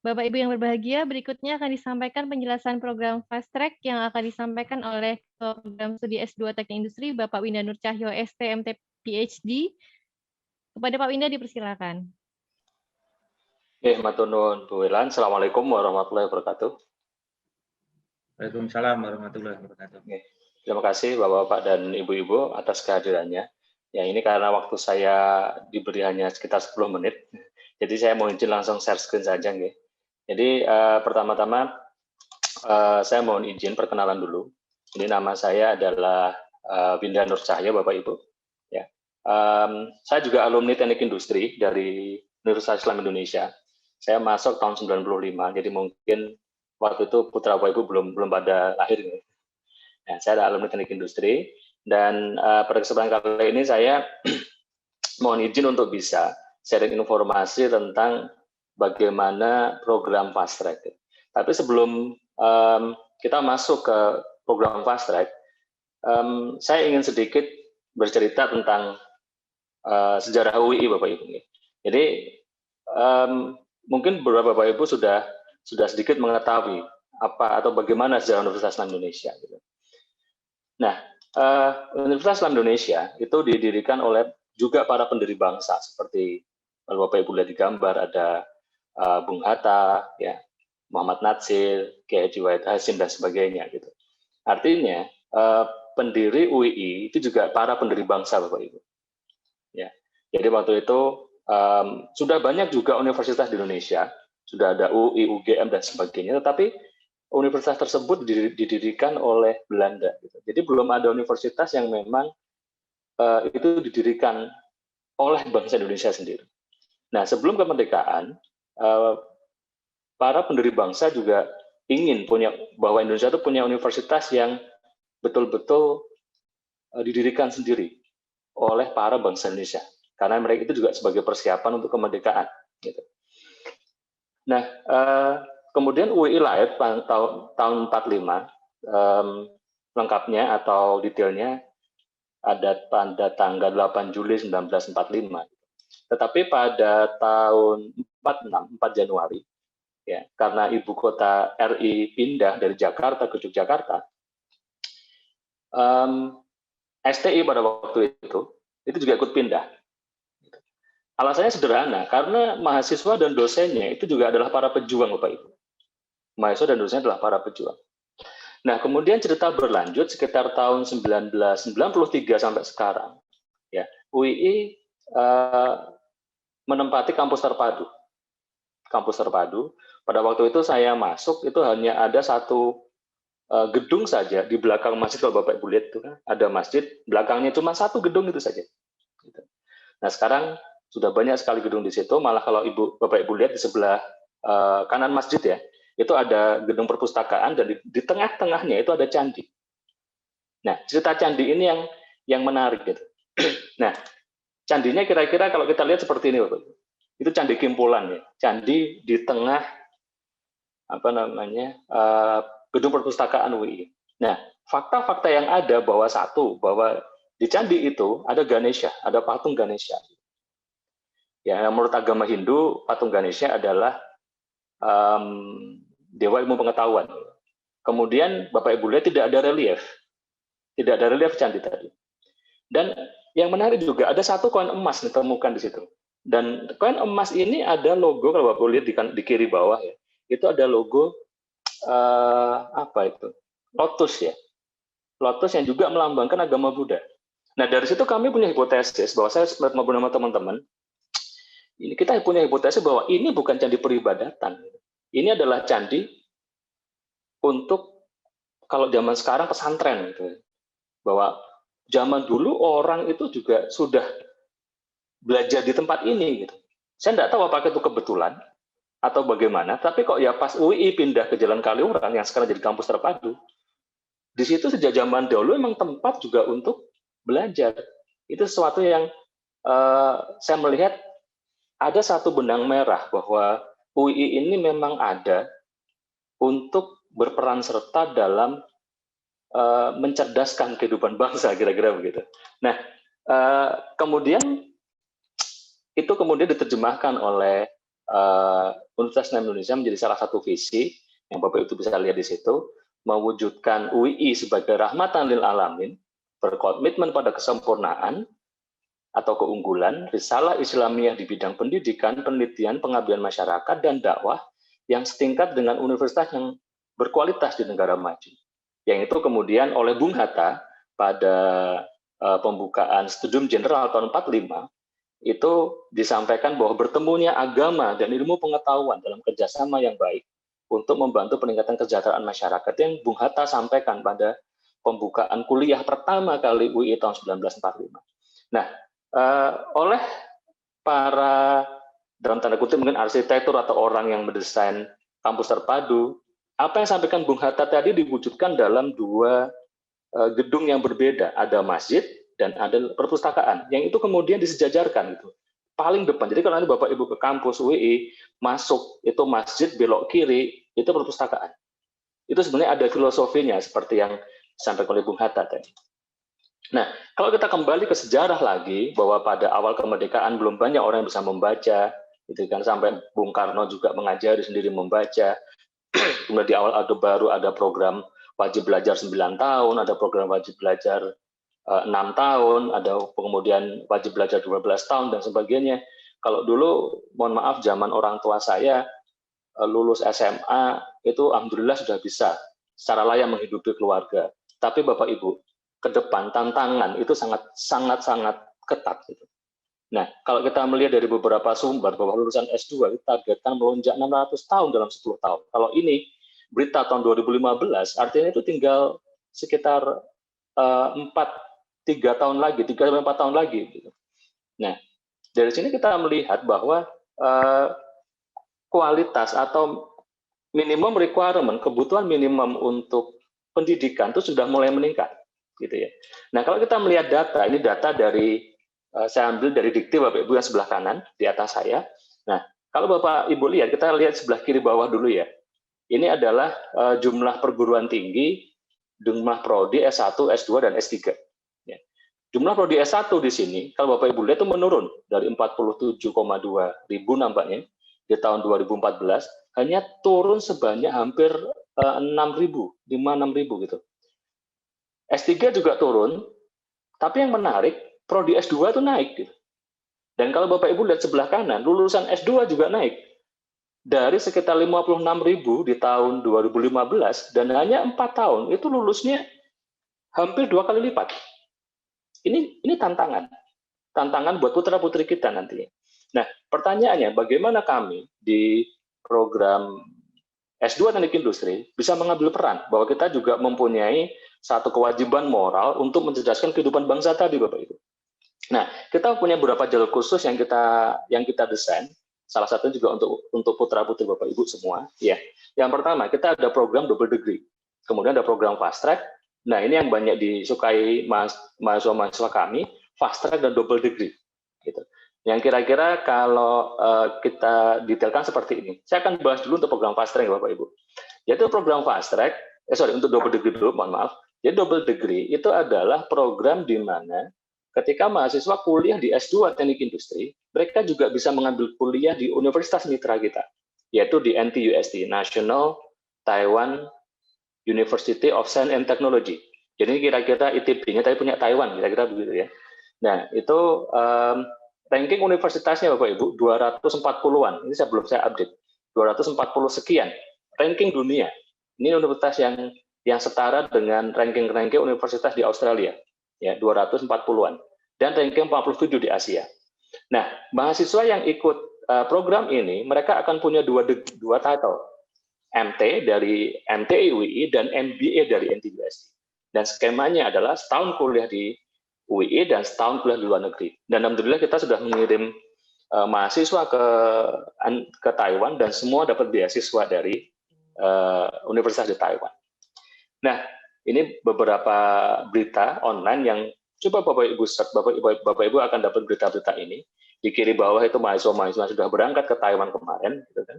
Bapak Ibu yang berbahagia, berikutnya akan disampaikan penjelasan program Fast Track yang akan disampaikan oleh program studi S2 Teknik Industri Bapak Winda Nur Cahyo STMT PhD. Kepada Pak Winda dipersilakan. Matur nuwun Bu Wilan. Assalamualaikum warahmatullahi wabarakatuh. Waalaikumsalam warahmatullahi wabarakatuh. Terima kasih Bapak-Bapak dan Ibu-Ibu atas kehadirannya. Ya, ini karena waktu saya diberi hanya sekitar 10 menit, jadi saya mau izin langsung share screen saja. Nggih. Jadi pertama-tama saya mohon izin perkenalan dulu. Ini nama saya adalah Winda Nur Cahyo, Bapak Ibu. Ya, saya juga alumni Teknik Industri dari Universitas Islam Indonesia. Saya masuk tahun 95, jadi mungkin waktu itu putra Bapak Ibu belum pada lahir. Nah, saya adalah alumni Teknik Industri. Dan pada kesempatan kali ini saya mohon izin untuk bisa sharing informasi tentang bagaimana program Fast Track. Tapi sebelum kita masuk ke program Fast Track, saya ingin sedikit bercerita tentang sejarah UII, Bapak Ibu. Jadi mungkin beberapa Bapak Ibu sudah sedikit mengetahui apa atau bagaimana sejarah Universitas Islam Indonesia. Nah, Universitas Islam Indonesia itu didirikan oleh juga para pendiri bangsa seperti kalau Bapak Ibu lihat di gambar ada Bung Hatta, ya, Muhammad Natsir, Kiai Haji Wahid Hasyim dan sebagainya gitu. Artinya pendiri UII itu juga para pendiri bangsa Bapak Ibu. Ya, jadi waktu itu sudah banyak juga universitas di Indonesia, sudah ada UI, UGM dan sebagainya, tetapi universitas tersebut didirikan oleh Belanda. Gitu. Jadi belum ada universitas yang memang itu didirikan oleh bangsa Indonesia sendiri. Nah, sebelum kemerdekaan, para pendiri bangsa juga ingin bahwa Indonesia itu punya universitas yang betul-betul didirikan sendiri oleh para bangsa Indonesia, karena mereka itu juga sebagai persiapan untuk kemerdekaan. Gitu. Nah, kemudian UII lahir tahun 45, lengkapnya atau detailnya ada pada tanggal 8 Juli 1945. Tetapi pada tahun 4 Januari, ya, karena ibu kota RI pindah dari Jakarta ke Yogyakarta, STI pada waktu itu juga ikut pindah. Alasannya sederhana, karena mahasiswa dan dosennya itu juga adalah para pejuang, Bapak Ibu. Mahasiswa dan dosennya adalah para pejuang. Nah, kemudian cerita berlanjut sekitar tahun 1993 sampai sekarang. Ya, UII menempati kampus terpadu. Kampus terpadu. Pada waktu itu saya masuk, itu hanya ada satu gedung saja di belakang masjid. Kalau Bapak Ibu lihat itu kan, ada masjid, belakangnya cuma satu gedung itu saja. Nah, sekarang sudah banyak sekali gedung di situ, malah kalau Bapak Ibu lihat di sebelah kanan masjid ya, itu ada gedung perpustakaan dan di tengah-tengahnya itu ada candi. Nah, cerita candi ini yang menarik gitu. Nah, candinya kira-kira kalau kita lihat seperti ini, Bapak Ibu. Itu candi Kimpulan ya, candi di tengah gedung perpustakaan UII. Nah, fakta-fakta yang ada bahwa di candi itu ada Ganesha, ada patung Ganesha. Ya, menurut agama Hindu, patung Ganesha adalah dewa ilmu pengetahuan. Kemudian Bapak Ibu lihat tidak ada relief candi tadi. Dan yang menarik juga ada satu koin emas ditemukan di situ. Dan koin emas ini ada logo, kalau Bapak lihat di kiri bawah ya, itu ada logo lotus ya, lotus yang juga melambangkan agama Buddha. Nah, dari situ kami punya hipotesis bahwa saya ngobrol sama teman-teman. Ini kita punya hipotesis bahwa ini bukan candi peribadatan. Ini adalah candi untuk kalau zaman sekarang pesantren gitu. bahwa zaman dulu orang itu juga sudah belajar di tempat ini gitu. Saya tidak tahu apakah itu kebetulan atau bagaimana, tapi kok ya pas UI pindah ke Jalan Kaliurang yang sekarang jadi kampus terpadu, di situ sejak zaman dahulu memang tempat juga untuk belajar. Itu sesuatu yang saya melihat ada satu benang merah bahwa UI ini memang ada untuk berperan serta dalam mencerdaskan kehidupan bangsa, kira-kira begitu. Nah, kemudian itu kemudian diterjemahkan oleh Universitas Islam Indonesia menjadi salah satu visi yang Bapak itu bisa lihat di situ, mewujudkan UI sebagai rahmatan lil alamin, berkomitmen pada kesempurnaan atau keunggulan, risalah Islamiyah di bidang pendidikan, penelitian, pengabdian masyarakat, dan dakwah yang setingkat dengan universitas yang berkualitas di negara maju. Yang itu kemudian oleh Bung Hatta pada pembukaan Studium General tahun 45, itu disampaikan bahwa bertemunya agama dan ilmu pengetahuan dalam kerjasama yang baik untuk membantu peningkatan kesejahteraan masyarakat yang Bung Hatta sampaikan pada pembukaan kuliah pertama kali UI tahun 1945. Nah, oleh para dalam tanda kutip mungkin arsitektur atau orang yang mendesain kampus terpadu, apa yang disampaikan Bung Hatta tadi diwujudkan dalam dua gedung yang berbeda, ada masjid dan ada perpustakaan, yang itu kemudian disejajarkan gitu, paling depan. Jadi kalau nanti Bapak Ibu ke kampus UI, masuk itu masjid, belok kiri itu perpustakaan. Itu sebenarnya ada filosofinya seperti yang disampaikan oleh Bung Hatta tadi. Nah, kalau kita kembali ke sejarah lagi, bahwa pada awal kemerdekaan belum banyak orang yang bisa membaca, gitu kan, sampai Bung Karno juga mengajari sendiri membaca. Kemudian di awal Orde Baru ada program wajib belajar 9 tahun, ada program wajib belajar 6 tahun, ada kemudian wajib belajar 12 tahun, dan sebagainya. Kalau dulu, mohon maaf, zaman orang tua saya, lulus SMA, itu alhamdulillah sudah bisa secara layak menghidupi keluarga. Tapi Bapak Ibu, ke depan tantangan itu sangat ketat. Gitu. Nah, kalau kita melihat dari beberapa sumber, bahwa lulusan S2 kita targetkan melonjak 600 tahun dalam 10 tahun. Kalau ini, berita tahun 2015, artinya itu tinggal sekitar 3 tahun lagi, 3-4 tahun lagi. Gitu. Nah, dari sini kita melihat bahwa kualitas atau minimum requirement, kebutuhan minimum untuk pendidikan itu sudah mulai meningkat. Gitu ya. Nah, kalau kita melihat data, ini data dari, saya ambil dari Dikti Bapak Ibu yang sebelah kanan, di atas saya. Nah, kalau Bapak Ibu lihat, kita lihat sebelah kiri bawah dulu ya. Ini adalah jumlah perguruan tinggi, jumlah prodi S1, S2, dan S3. Jumlah prodi S1 di sini, kalau Bapak Ibu lihat itu menurun dari 47,2 ribu nampaknya di tahun 2014, hanya turun sebanyak hampir 6.000, 5-6 ribu gitu. S3 juga turun, tapi yang menarik, prodi S2 itu naik. Gitu. Dan kalau Bapak Ibu lihat sebelah kanan, lulusan S2 juga naik. Dari sekitar 56 ribu di tahun 2015, dan hanya 4 tahun, itu lulusnya hampir 2 kali lipat. Ini tantangan buat putra-putri kita nantinya. Nah, pertanyaannya, bagaimana kami di program S2 Teknik Industri bisa mengambil peran bahwa kita juga mempunyai satu kewajiban moral untuk mencerdaskan kehidupan bangsa tadi, Bapak Ibu. Nah, kita punya beberapa jalur khusus yang kita desain. Salah satunya juga untuk putra-putri Bapak Ibu semua. Ya, yang pertama kita ada program double degree, kemudian ada program fast track. Nah, ini yang banyak disukai mahasiswa-mahasiswa kami, fast track dan double degree. Gitu. Yang kira-kira kalau kita detailkan seperti ini. Saya akan bahas dulu untuk program fast track, Bapak Ibu. Yaitu program fast track, untuk double degree dulu, mohon maaf. Jadi double degree itu adalah program di mana ketika mahasiswa kuliah di S2 Teknik Industri, mereka juga bisa mengambil kuliah di universitas mitra kita, yaitu di NTUST, National Taiwan University of Science and Technology. Jadi kira-kira ITB-nya tapi punya Taiwan, kira-kira begitu ya. Nah, itu ranking universitasnya Bapak Ibu 240-an. Ini belum saya update. 240 sekian ranking dunia. Ini universitas yang setara dengan ranking-ranking universitas di Australia. Ya, 240-an. Dan ranking 47 di Asia. Nah, mahasiswa yang ikut program ini, mereka akan punya dua title. MT dari MTI UI dan MBA dari NTUST. Dan skemanya adalah setahun kuliah di UII dan setahun kuliah di luar negeri. Dan alhamdulillah kita sudah mengirim mahasiswa ke Taiwan dan semua dapat beasiswa dari Universitas di Taiwan. Nah, ini beberapa berita online yang coba Bapak Ibu search, Bapak Ibu akan dapat berita-berita ini. Di kiri bawah itu mahasiswa-mahasiswa sudah berangkat ke Taiwan kemarin, gitu kan.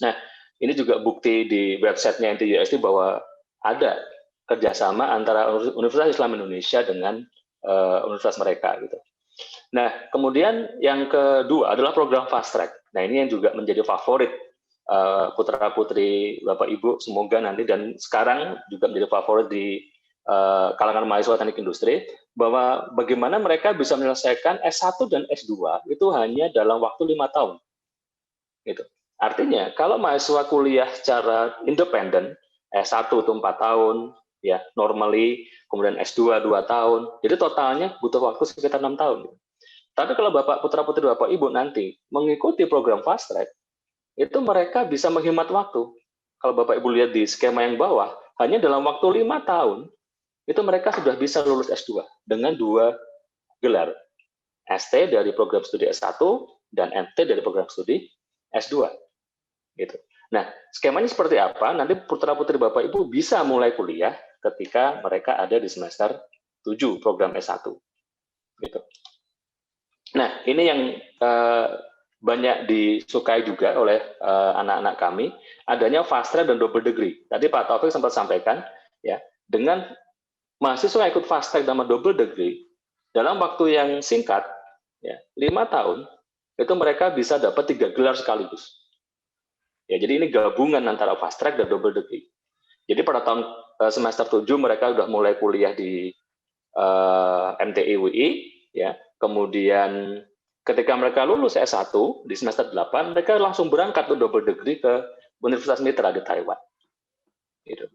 Nah, ini juga bukti di websitenya NTUSD bahwa ada kerjasama antara Universitas Islam Indonesia dengan universitas mereka, gitu. Nah, kemudian yang kedua adalah program fast track. Nah, ini yang juga menjadi favorit putra-putri Bapak Ibu, semoga nanti dan sekarang juga menjadi favorit di kalangan mahasiswa teknik industri, bahwa bagaimana mereka bisa menyelesaikan S1 dan S2 itu hanya dalam waktu 5 tahun. Gitu. Artinya, kalau mahasiswa kuliah secara independen, S1 itu 4 tahun, ya normally, kemudian S2 2 tahun, jadi totalnya butuh waktu sekitar 6 tahun. Tapi kalau Bapak putra-putri Bapak Ibu nanti mengikuti program fast track, itu mereka bisa menghemat waktu. Kalau Bapak Ibu lihat di skema yang bawah, hanya dalam waktu 5 tahun, itu mereka sudah bisa lulus S2 dengan 2 gelar. ST dari program studi S1 dan MT dari program studi S2. Gitu. Nah, skemanya seperti apa? Nanti putra-putri Bapak Ibu bisa mulai kuliah ketika mereka ada di semester 7 program S1. Gitu. Nah, ini yang banyak disukai juga oleh anak-anak kami, adanya fast track dan double degree. Tadi Pak Taufik sempat sampaikan, ya, dengan mahasiswa ikut fast track dan double degree, dalam waktu yang singkat, ya, 5 tahun, itu mereka bisa dapat 3 gelar sekaligus. Ya, jadi ini gabungan antara fast track dan double degree. Jadi pada tahun semester 7 mereka sudah mulai kuliah di MTI UI, ya. Kemudian ketika mereka lulus S1 di semester 8, mereka langsung berangkat untuk double degree ke Universitas Mitra di Taiwan. Gitu.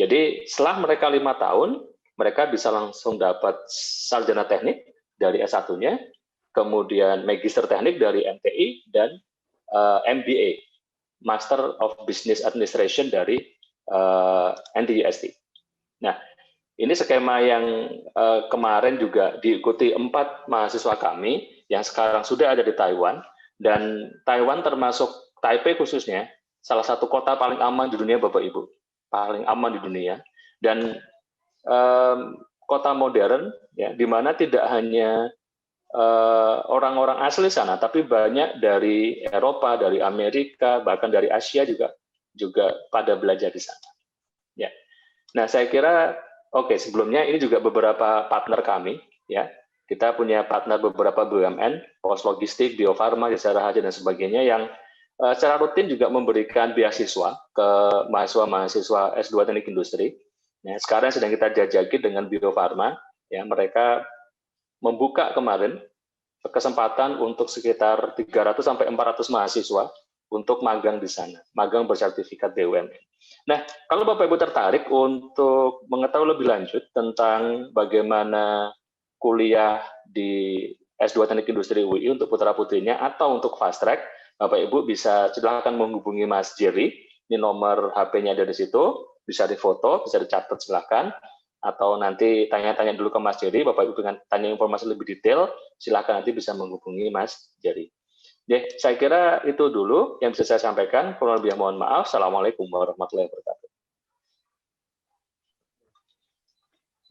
Jadi setelah mereka 5 tahun, mereka bisa langsung dapat sarjana teknik dari S1-nya, kemudian magister teknik dari MTI, dan MBA, Master of Business Administration dari NTUSD. Nah, ini skema yang kemarin juga diikuti 4 mahasiswa kami yang sekarang sudah ada di Taiwan, dan Taiwan termasuk Taipei khususnya, salah satu kota paling aman di dunia Bapak Ibu, paling aman di dunia, dan kota modern, ya, di mana tidak hanya orang-orang asli sana, tapi banyak dari Eropa, dari Amerika, bahkan dari Asia juga pada belajar di sana. Ya, nah saya kira oke, sebelumnya ini juga beberapa partner kami, ya. Kita punya partner beberapa BUMN, Pos Logistik, Bio Farma, Jasa Raharja dan sebagainya yang secara rutin juga memberikan beasiswa ke mahasiswa-mahasiswa S2 Teknik Industri. Nah, sekarang sedang kita jajaki dengan Bio Farma, ya, mereka membuka kemarin kesempatan untuk sekitar 300 sampai 400 mahasiswa untuk magang di sana, magang bersertifikat BUMN. Nah, kalau Bapak Ibu tertarik untuk mengetahui lebih lanjut tentang bagaimana kuliah di S2 Teknik Industri UI untuk putra-putrinya atau untuk fast track, Bapak Ibu bisa silakan menghubungi Mas Jerry. Ini nomor HP-nya ada di situ, bisa difoto, bisa dicatat silakan, atau nanti tanya-tanya dulu ke Mas Jerry. Bapak Ibu dengan tanya informasi lebih detail, silakan nanti bisa menghubungi Mas Jerry. Ya, saya kira itu dulu yang bisa saya sampaikan. Kurang lebih mohon maaf. Assalamualaikum warahmatullahi wabarakatuh.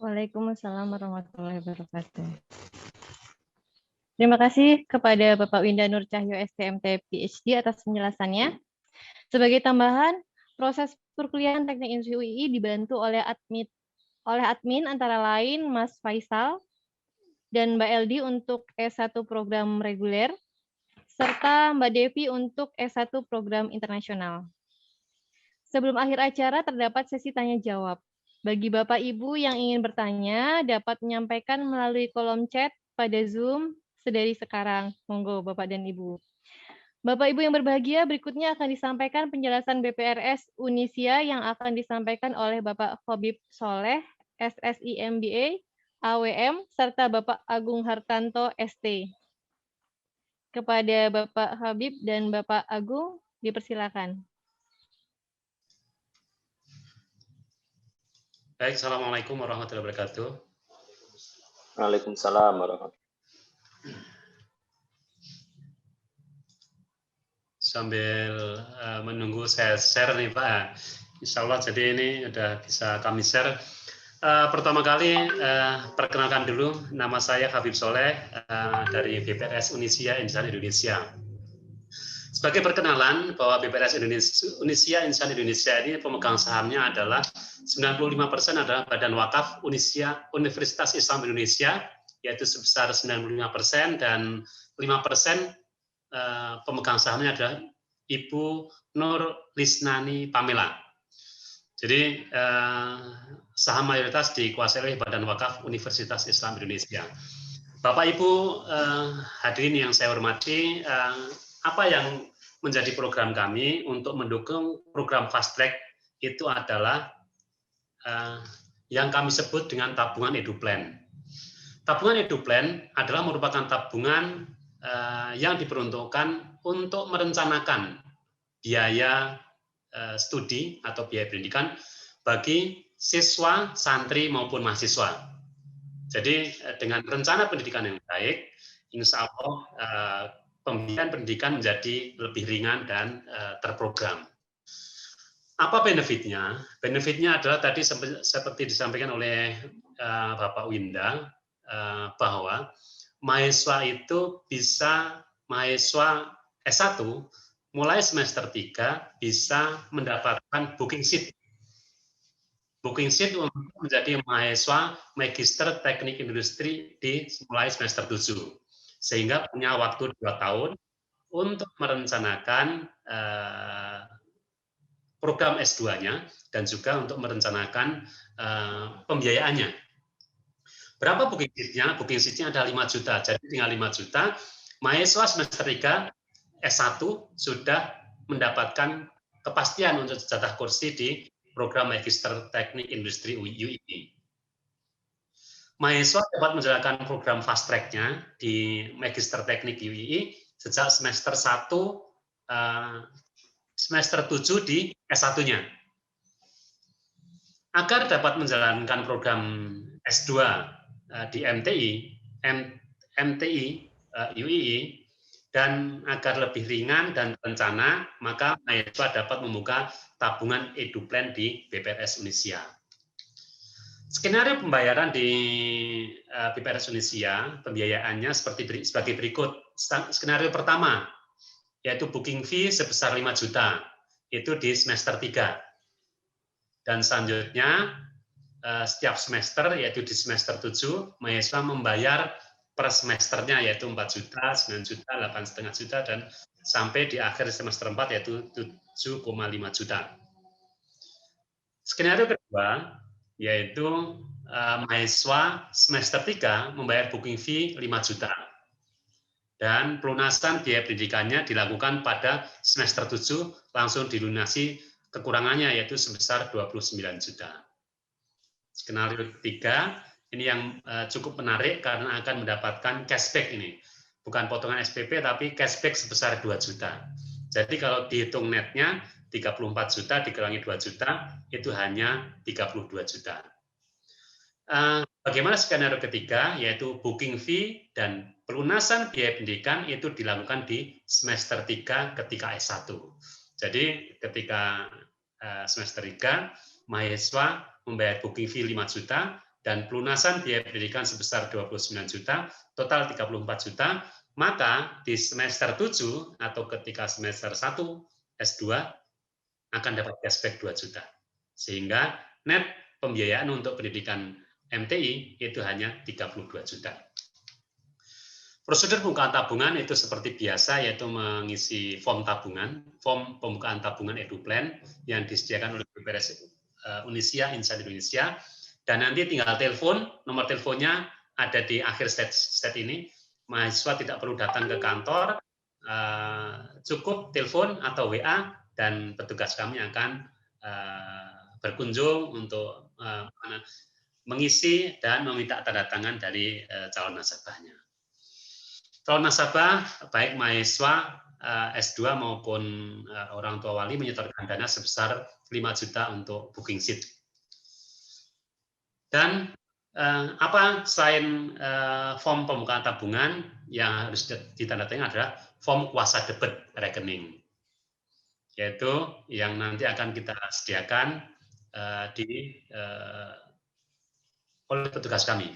Waalaikumsalam warahmatullahi wabarakatuh. Terima kasih kepada Bapak Winda Nur Cahyo STMT PhD atas penjelasannya. Sebagai tambahan, proses perkuliahan Teknik Industri UI dibantu oleh admin antara lain Mas Faisal dan Mbak Eldi untuk S1 program reguler, serta Mbak Devi untuk S1 program internasional. Sebelum akhir acara terdapat sesi tanya-jawab. Bagi Bapak Ibu yang ingin bertanya, dapat menyampaikan melalui kolom chat pada Zoom sedari sekarang. Monggo Bapak dan Ibu. Bapak Ibu yang berbahagia, berikutnya akan disampaikan penjelasan BPRS Unisia yang akan disampaikan oleh Bapak Habib Soleh, SSI MBA, AWM, serta Bapak Agung Hartanto, ST. Kepada Bapak Habib dan Bapak Agung, dipersilakan. Baik, Assalamualaikum warahmatullahi wabarakatuh. Waalaikumsalam warahmatullahi wabarakatuh. Sambil menunggu saya share nih Pak. Insya Allah jadi ini sudah bisa kami share. Pertama kali perkenalkan dulu, nama saya Habib Soleh dari BPRS Unisia Insan Indonesia. Sebagai perkenalan bahwa BPRS Unisia Insan Indonesia ini pemegang sahamnya adalah 95% adalah Badan Wakaf Universitas Islam Indonesia, yaitu sebesar 95%, dan 5% pemegang sahamnya adalah Ibu Nur Lisnani Pamela. Jadi saham mayoritas dikuasai oleh Badan Wakaf Universitas Islam Indonesia. Bapak Ibu hadirin yang saya hormati, apa yang menjadi program kami untuk mendukung program Fast Track itu adalah yang kami sebut dengan tabungan EduPlan. Tabungan EduPlan adalah merupakan tabungan yang diperuntukkan untuk merencanakan biaya studi atau biaya pendidikan bagi siswa, santri maupun mahasiswa. Jadi dengan rencana pendidikan yang baik, insya Allah pembiayaan pendidikan menjadi lebih ringan dan terprogram. Apa benefitnya? Benefitnya adalah tadi seperti disampaikan oleh Bapak Winda, bahwa mahasiswa itu bisa, mahasiswa S1 mulai semester 3 bisa mendapatkan booking seat. Booking seat untuk menjadi mahasiswa Magister Teknik Industri di mulai semester 7. Sehingga punya waktu 2 tahun untuk merencanakan program S2-nya dan juga untuk merencanakan pembiayaannya. Berapa booking seat-nya? Booking seat-nya ada 5 juta. Jadi dengan 5 juta, mahasiswa semester 3 S1 sudah mendapatkan kepastian untuk jatah kursi di program Magister Teknik Industri UII. Mahasiswa dapat menjalankan program fast track-nya di Magister Teknik UII sejak semester 1, semester 7 di S1-nya. Agar dapat menjalankan program S2 di MTI UII, dan agar lebih ringan dan terencana, maka mahasiswa dapat membuka tabungan EduPlan di BPRS Unisia. Skenario pembayaran di BPRS Unisia, pembiayaannya sebagai berikut. Skenario pertama, yaitu booking fee sebesar 5 juta, itu di semester 3. Dan selanjutnya, setiap semester, yaitu di semester 7, mahasiswa membayar per semesternya, yaitu 4 juta, 9 juta, 8,5 juta, dan sampai di akhir semester 4, yaitu 7,5 juta. Skenario kedua, yaitu mahasiswa semester 3 membayar booking fee 5 juta. Dan pelunasan biaya pendidikannya dilakukan pada semester 7, langsung dilunasi kekurangannya, yaitu sebesar 29 juta. Skenario ketiga, ini yang cukup menarik karena akan mendapatkan cashback ini. Bukan potongan SPP, tapi cashback sebesar 2 juta. Jadi kalau dihitung netnya, 34 juta dikurangi 2 juta, itu hanya 32 juta. Bagaimana skenario ketiga, yaitu booking fee dan pelunasan biaya pendidikan itu dilakukan di semester 3 ketika S1. Jadi ketika semester 3, mahasiswa membayar booking fee 5 juta dan pelunasan biaya pendidikan sebesar 29 juta, total 34 juta, maka di semester 7 atau ketika semester 1 S2 akan dapat cashback 2 juta. Sehingga net pembiayaan untuk pendidikan MTI itu hanya 32 juta. Prosedur pembukaan tabungan itu seperti biasa, yaitu mengisi form tabungan, form pembukaan tabungan EduPlan yang disediakan oleh BPRS Unisia Insan Indonesia, dan nanti tinggal telepon, nomor teleponnya ada di akhir slide ini. Mahasiswa tidak perlu datang ke kantor, cukup telepon atau WA, dan petugas kami akan berkunjung untuk mengisi dan meminta tanda tangan dari calon nasabahnya. Calon nasabah, baik mahasiswa S2 maupun orang tua wali menyetorkan dana sebesar 5 juta untuk booking seat. Dan apa selain form pembukaan tabungan yang harus ditandatangani adalah form kuasa debit rekening, yaitu yang nanti akan kita sediakan oleh petugas kami.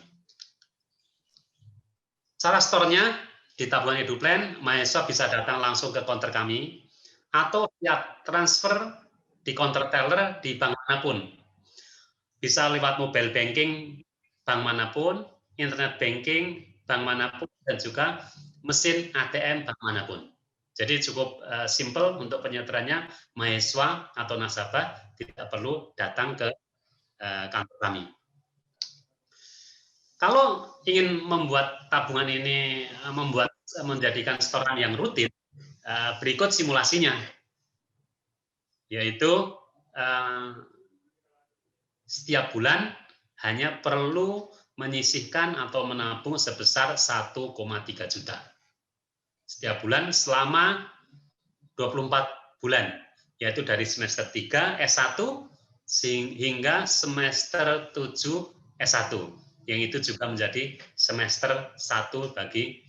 Cara store-nya di tabungan EduPlan, mahasiswa bisa datang langsung ke counter kami atau via transfer di counter teller di bank manapun. Bisa lewat mobile banking bank manapun, internet banking bank manapun, dan juga mesin ATM bank manapun. Jadi cukup simple untuk penyederhananya, mahasiswa atau nasabah tidak perlu datang ke kantor kami. Kalau ingin membuat tabungan ini, menjadikan setoran yang rutin, berikut simulasinya, yaitu setiap bulan hanya perlu menyisihkan atau menabung sebesar 1,3 juta. Setiap bulan selama 24 bulan, yaitu dari semester 3 S1 hingga semester 7 S1. Yang itu juga menjadi semester 1 bagi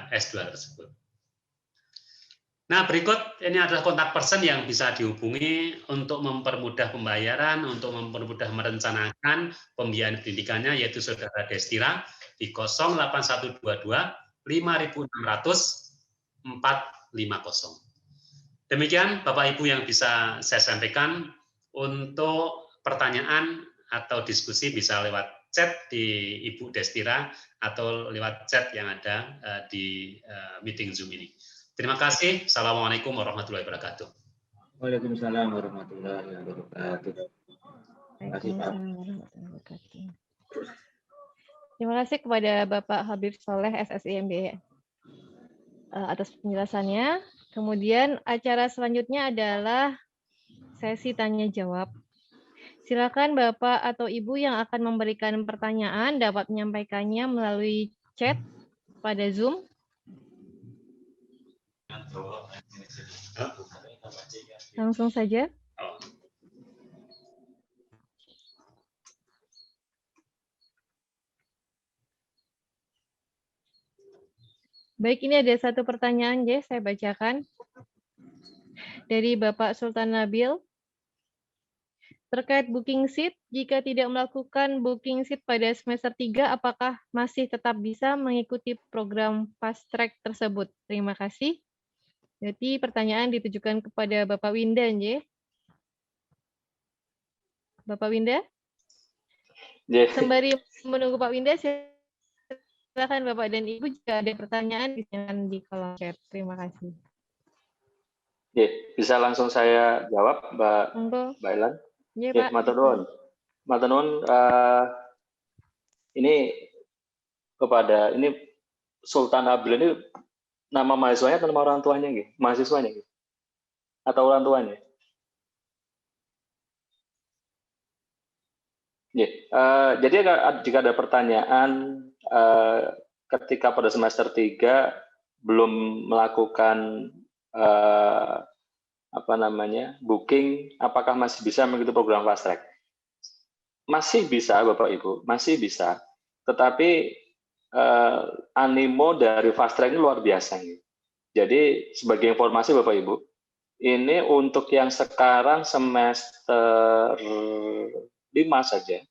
S2 tersebut. Nah, berikut ini adalah kontak person yang bisa dihubungi untuk mempermudah pembayaran, untuk mempermudah merencanakan pembiayaan pendidikannya, yaitu Saudara Destira di 08122 5600 450. Demikian Bapak Ibu yang bisa saya sampaikan. Untuk pertanyaan atau diskusi bisa lewat chat di Ibu Destira atau lewat chat yang ada di meeting Zoom ini. Terima kasih. Assalamualaikum warahmatullahi wabarakatuh. Waalaikumsalam warahmatullahi wabarakatuh. Terima kasih kepada Bapak Habib Soleh SSI MBA atas penjelasannya. Kemudian acara selanjutnya adalah sesi tanya jawab. Silakan Bapak atau Ibu yang akan memberikan pertanyaan dapat menyampaikannya melalui chat pada Zoom. Langsung saja. Baik, ini ada satu pertanyaan, Jess, saya bacakan. Dari Bapak Sultan Nabil. Terkait booking seat, jika tidak melakukan booking seat pada semester 3, apakah masih tetap bisa mengikuti program fast track tersebut? Terima kasih. Jadi pertanyaan ditujukan kepada Bapak Winda, Nje. Bapak Winda? Sembari menunggu Pak Winda, silakan Bapak dan Ibu jika ada pertanyaan di kolom chat. Terima kasih. Bisa langsung saya jawab, Mbak Ilan? Ya, Pak. Matur nuwun, ini kepada Sultan Nabil ini nama mahasiswanya atau nama orang tuanya gitu? Mahasiswanya gitu? Atau orang tuanya? Jadi jika ada pertanyaan ketika pada semester 3 belum melakukan booking, apakah masih bisa mengikuti program fast track? Masih bisa, Bapak Ibu, masih bisa. Tetapi animo dari fast track ini luar biasa. Jadi sebagai informasi Bapak Ibu, ini untuk yang sekarang semester 5 saja,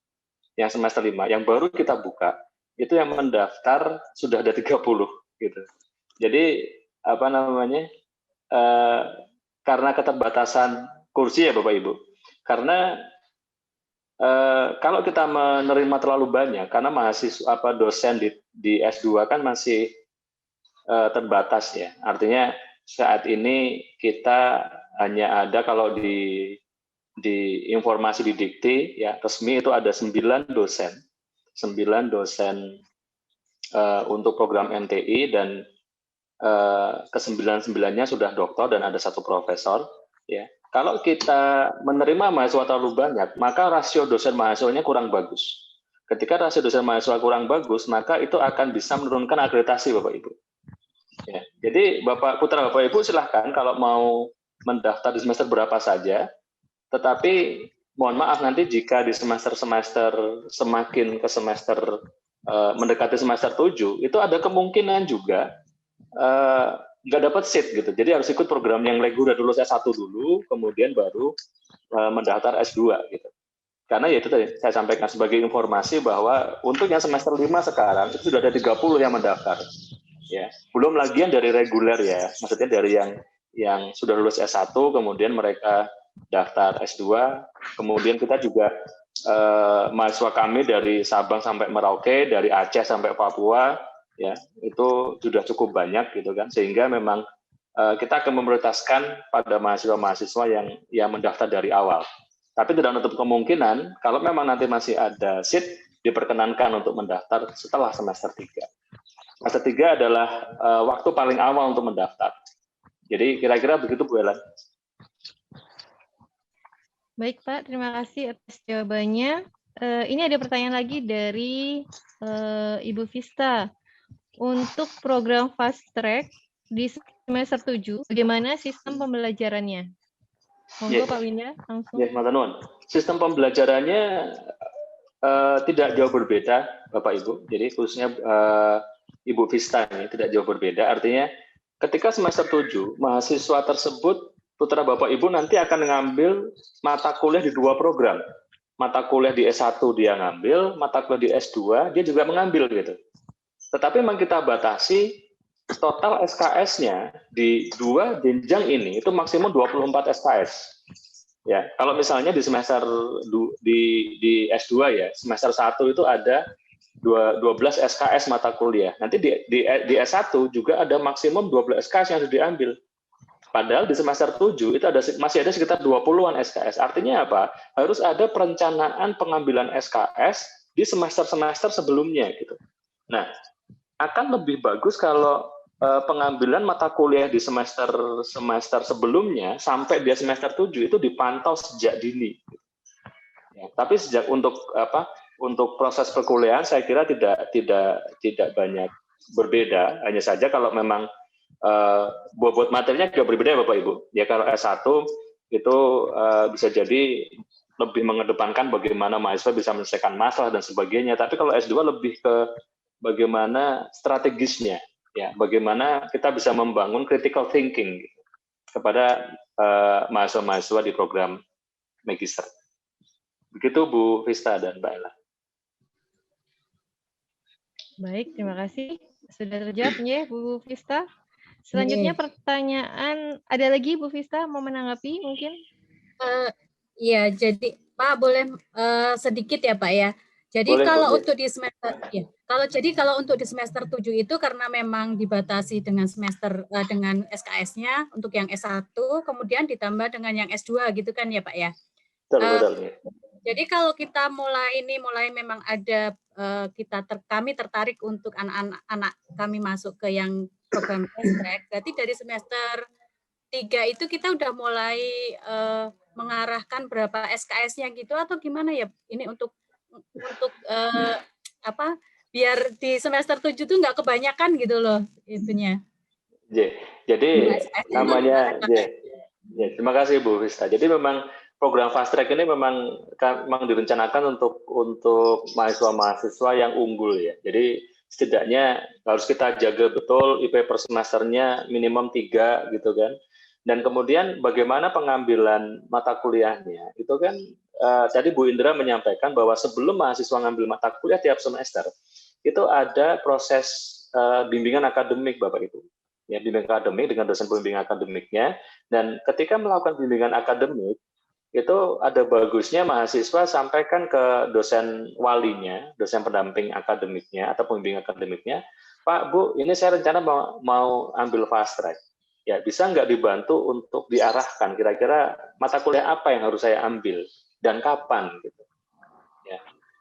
yang semester 5, yang baru kita buka, itu yang mendaftar sudah ada 30 gitu. Jadi karena keterbatasan kursi ya Bapak Ibu. Karena kalau kita menerima terlalu banyak, karena mahasiswa dosen di S2 kan masih terbatas ya. Artinya saat ini kita hanya ada kalau di informasi di Dikti ya resmi itu ada 9 dosen. 9 dosen untuk program MTI dan ke-9-9-nya sudah doktor dan ada 1 profesor ya. Kalau kita menerima mahasiswa terlalu banyak, maka rasio dosen mahasiswanya kurang bagus. Ketika rasio dosen mahasiswa kurang bagus, maka itu akan bisa menurunkan akreditasi Bapak Ibu. Ya, jadi putra Bapak Ibu silahkan kalau mau mendaftar di semester berapa saja, tetapi mohon maaf nanti jika di semester-semester semakin ke semester mendekati semester 7, itu ada kemungkinan juga nggak dapat seat gitu. Jadi harus ikut program yang reguler dulu S1 dulu, kemudian baru mendaftar S2 gitu. Karena ya itu tadi saya sampaikan sebagai informasi bahwa untuk yang semester 5 sekarang itu sudah ada 30 yang mendaftar. Ya, belum lagi yang dari reguler ya, maksudnya dari yang sudah lulus S1 kemudian mereka daftar S2, kemudian kita juga mahasiswa kami dari Sabang sampai Merauke, dari Aceh sampai Papua, ya itu sudah cukup banyak gitu kan, sehingga memang kita akan memprioritaskan pada mahasiswa-mahasiswa yang mendaftar dari awal. Tapi tidak menutup kemungkinan kalau memang nanti masih ada seat diperkenankan untuk mendaftar setelah semester 3. Semester 3 adalah waktu paling awal untuk mendaftar. Jadi kira-kira begitu Bu Ellen. Baik Pak, terima kasih atas jawabannya. Ini ada pertanyaan lagi dari Ibu Vista. Untuk program fast track di semester 7, bagaimana sistem pembelajarannya? Monggo Pak Winda, langsung. Ya, Mas Anun. Sistem pembelajarannya tidak jauh berbeda, Bapak Ibu. Jadi khususnya Ibu Vista ini tidak jauh berbeda. Artinya ketika semester 7, mahasiswa tersebut putra Bapak Ibu nanti akan mengambil mata kuliah di 2 program. Mata kuliah di S1 dia ngambil, mata kuliah di S2 dia juga mengambil gitu. Tetapi memang kita batasi total SKS-nya di 2 jenjang ini itu maksimum 24 SKS. Ya, kalau misalnya di semester di S2 ya, semester 1 itu ada 12 SKS mata kuliah. Nanti di S1 juga ada maksimum 12 SKS yang harus diambil. Padahal di semester 7 itu masih ada sekitar 20-an SKS. Artinya apa? Harus ada perencanaan pengambilan SKS di semester-semester sebelumnya gitu. Nah, akan lebih bagus kalau pengambilan mata kuliah di semester sebelumnya sampai di semester 7 itu dipantau sejak dini. Ya, tapi sejak untuk proses perkuliahan saya kira tidak banyak berbeda. Hanya saja kalau memang bobot materinya juga berbeda ya Bapak Ibu. Ya kalau S1 itu bisa jadi lebih mengedepankan bagaimana mahasiswa bisa menyelesaikan masalah dan sebagainya. Tapi kalau S2 lebih ke bagaimana strategisnya, ya bagaimana kita bisa membangun critical thinking kepada mahasiswa-mahasiswa di program magister. Begitu Bu Vista dan Mbak Ella. Baik, terima kasih. Sudah terjawab ya Bu Vista. Selanjutnya pertanyaan, ada lagi Bu Vista mau menanggapi mungkin? Iya, jadi Pak boleh sedikit ya Pak ya. Jadi boleh, kalau untuk di semester ya, kalau untuk di semester 7 itu karena memang dibatasi dengan semester dengan SKS-nya untuk yang S1 kemudian ditambah dengan yang S2 gitu kan ya Pak ya. Betul. Jadi kalau kita mulai memang ada kami tertarik untuk anak-anak kami masuk ke yang program fast track. Berarti dari semester 3 itu kita udah mulai mengarahkan berapa SKS-nya gitu atau gimana ya? Ini untuk biar di semester 7 tuh nggak kebanyakan gitu loh itunya. Jadi namanya terima kasih Bu Vista. Jadi memang program fast track ini memang direncanakan untuk mahasiswa-mahasiswa yang unggul ya. Jadi setidaknya harus kita jaga betul IP per semesternya minimum 3 gitu kan. Dan kemudian bagaimana pengambilan mata kuliahnya itu kan tadi Bu Indra menyampaikan bahwa sebelum mahasiswa ngambil mata kuliah tiap semester itu ada proses bimbingan akademik Bapak Ibu. Ya, bimbingan akademik dengan dosen pembimbing akademiknya, dan ketika melakukan bimbingan akademik itu ada bagusnya mahasiswa sampaikan ke dosen walinya, dosen pendamping akademiknya atau pembimbing akademiknya, Pak, Bu, ini saya rencana mau ambil fast track. Ya, bisa nggak dibantu untuk diarahkan kira-kira mata kuliah apa yang harus saya ambil dan kapan gitu. Ya.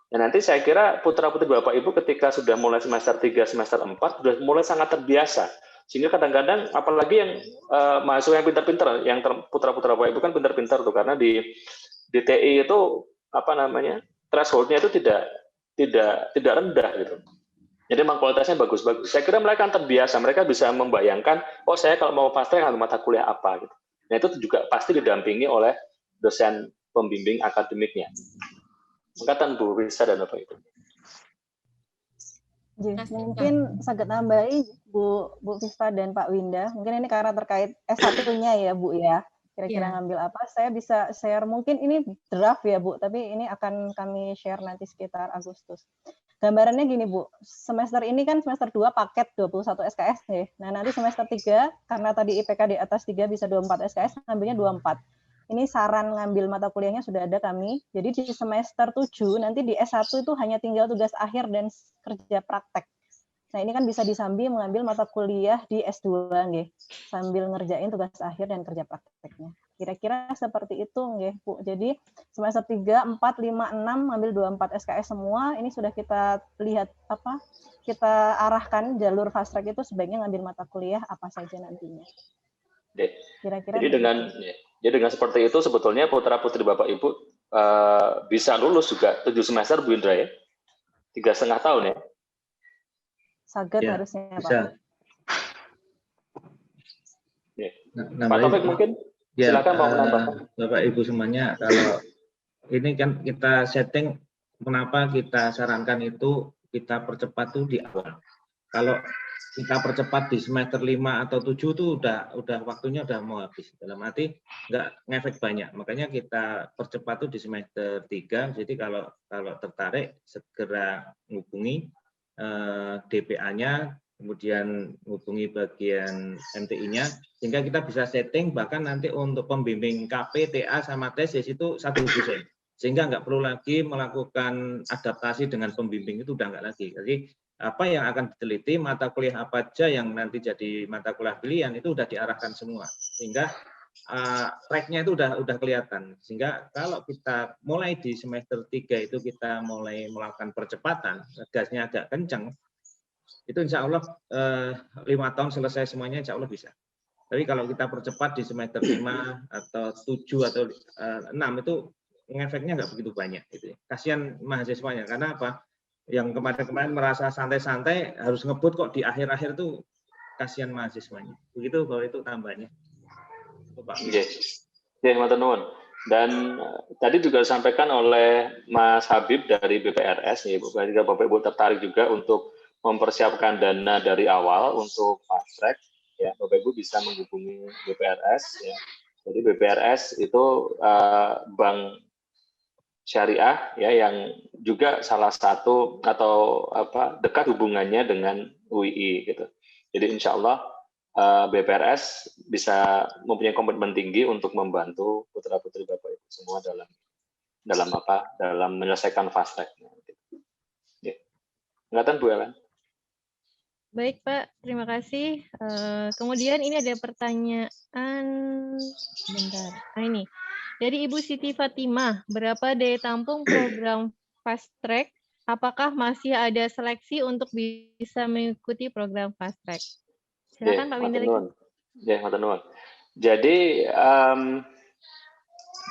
Dan nanti saya kira putra-putri Bapak Ibu ketika sudah mulai semester 3, semester 4 sudah mulai sangat terbiasa. Sehingga kadang-kadang apalagi yang mahasiswa yang pintar-pintar, yang putra-putra Bapak Ibu kan pintar-pintar tuh, karena di TI itu threshold-nya itu tidak rendah gitu. Jadi memang kualitasnya bagus-bagus. Saya kira mereka akan terbiasa, mereka bisa membayangkan, oh saya kalau mau fast track ambil mata kuliah apa gitu. Nah itu juga pasti didampingi oleh dosen pembimbing akademiknya. Angkatan Bu Risa dan Bapak Ibu. Mungkin saged nambahi Bu Vista dan Pak Winda. Mungkin ini karena terkait S1-nya ya Bu ya. Kira-kira ngambil apa? Saya bisa share, mungkin ini draft ya Bu, tapi ini akan kami share nanti sekitar Agustus. Gambarannya gini Bu, semester ini kan semester 2 paket 21 SKS nih. Nah nanti semester 3, karena tadi IPK di atas 3 bisa 24 SKS, ngambilnya 24. Ini saran ngambil mata kuliahnya sudah ada kami. Jadi di semester 7, nanti di S1 itu hanya tinggal tugas akhir dan kerja praktek. Nah ini kan bisa disambi mengambil mata kuliah di S2, nggih, sambil ngerjain tugas akhir dan kerja prakteknya. Kira-kira seperti itu, nggih, Bu. Jadi semester 3, 4, 5, 6 ambil 24 SKS semua. Ini sudah kita lihat kita arahkan jalur fast track itu sebaiknya ngambil mata kuliah apa saja nantinya. Kira-kira. Jadi dengan seperti itu sebetulnya putra-putri Bapak Ibu bisa lulus juga 7 semester Bu Indra ya. 3,5 tahun ya. Saged ya, harusnya bisa. Pak. Ya. Nah, Pak Taufik mungkin silakan mau menambahkan. Bapak Ibu semuanya, kalau ini kan kita setting, kenapa kita sarankan itu kita percepat tuh di awal. Kalau kita percepat di semester 5 atau 7 itu udah waktunya udah mau habis. Dalam arti nggak ngefek banyak. Makanya kita percepat tuh di semester 3. Jadi kalau tertarik segera menghubungi DPA-nya, kemudian hubungi bagian MTI-nya, sehingga kita bisa setting bahkan nanti untuk pembimbing KP, TA, sama tesis itu satu dosen. Sehingga nggak perlu lagi melakukan adaptasi dengan pembimbing, itu udah nggak lagi. Jadi apa yang akan diteliti, mata kuliah apa aja yang nanti jadi mata kuliah pilihan itu udah diarahkan semua. Sehingga track-nya itu udah kelihatan. Sehingga kalau kita mulai di semester 3 itu kita mulai melakukan percepatan, gasnya agak kencang, itu insya Allah 5 tahun selesai semuanya, insya Allah bisa. Tapi kalau kita percepat di semester 5 atau 7 atau 6 itu ngefeknya nggak begitu banyak. Gitu. Kasihan mahasiswanya, karena apa? Yang kemarin-kemarin merasa santai-santai harus ngebut kok di akhir-akhir itu, kasihan mahasiswanya. Begitu bahwa itu tambahnya. Oke, matur nuwun. Dan tadi juga disampaikan oleh Mas Habib dari BPRS, ya, jika Bapak Ibu tertarik juga untuk mempersiapkan dana dari awal untuk fast track, ya Bapak Ibu bisa menghubungi BPRS. Ya. Jadi BPRS itu bank syariah, ya, yang juga salah satu atau dekat hubungannya dengan UII, gitu. Jadi Insya Allah BPRS bisa mempunyai komitmen tinggi untuk membantu putra-putri Bapak Ibu semua dalam menyelesaikan fast track. Ya. Ingatan Bu Ellen. Baik Pak, terima kasih. Kemudian ini ada pertanyaan, bentar. Ini dari Ibu Siti Fatimah, berapa daya tampung program fast track? Apakah masih ada seleksi untuk bisa mengikuti program fast track? Silakan Pak Winda. Ya, matur nuwun. Jadi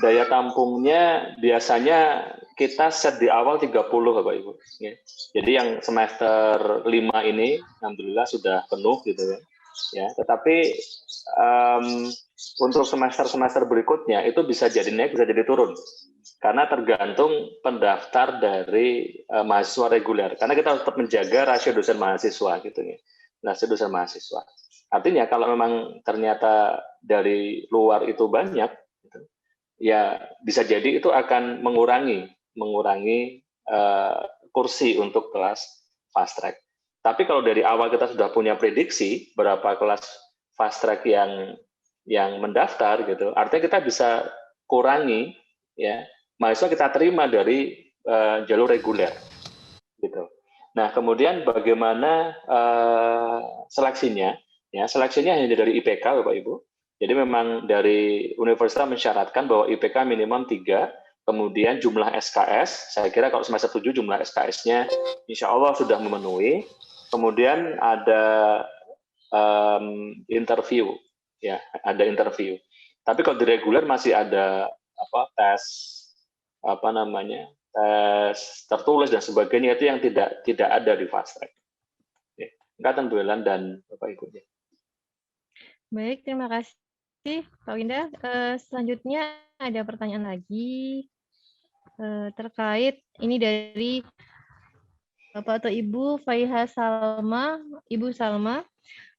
daya tampungnya biasanya kita set di awal 30 Bapak Ibu. Ya. Jadi yang semester 5 ini alhamdulillah sudah penuh gitu ya. Ya, tetapi untuk semester-semester berikutnya itu bisa jadi naik, bisa jadi turun. Karena tergantung pendaftar dari mahasiswa reguler. Karena kita tetap menjaga rasio dosen mahasiswa gitu ya. Rasio dosen mahasiswa. Artinya kalau memang ternyata dari luar itu banyak, gitu, ya bisa jadi itu akan mengurangi kursi untuk kelas fast track. Tapi kalau dari awal kita sudah punya prediksi berapa kelas fast track yang mendaftar, gitu, artinya kita bisa kurangi, ya, mahasiswa kita terima dari jalur reguler, gitu. Nah kemudian bagaimana seleksinya? Ya, seleksinya hanya dari IPK, Bapak Ibu. Jadi memang dari universitas mensyaratkan bahwa IPK minimum 3, kemudian jumlah SKS, saya kira kalau semester 7 jumlah SKS-nya insya Allah sudah memenuhi. Kemudian ada interview, ya, ada interview. Tapi kalau di reguler masih ada tes tes tertulis dan sebagainya, itu yang tidak ada di fast track. Angkatan Bu Ellen dan Bapak Ibu. Baik, terima kasih kasih Pak Winda. Selanjutnya ada pertanyaan lagi terkait ini dari Bapak atau Ibu Faiha Salma, Ibu Salma.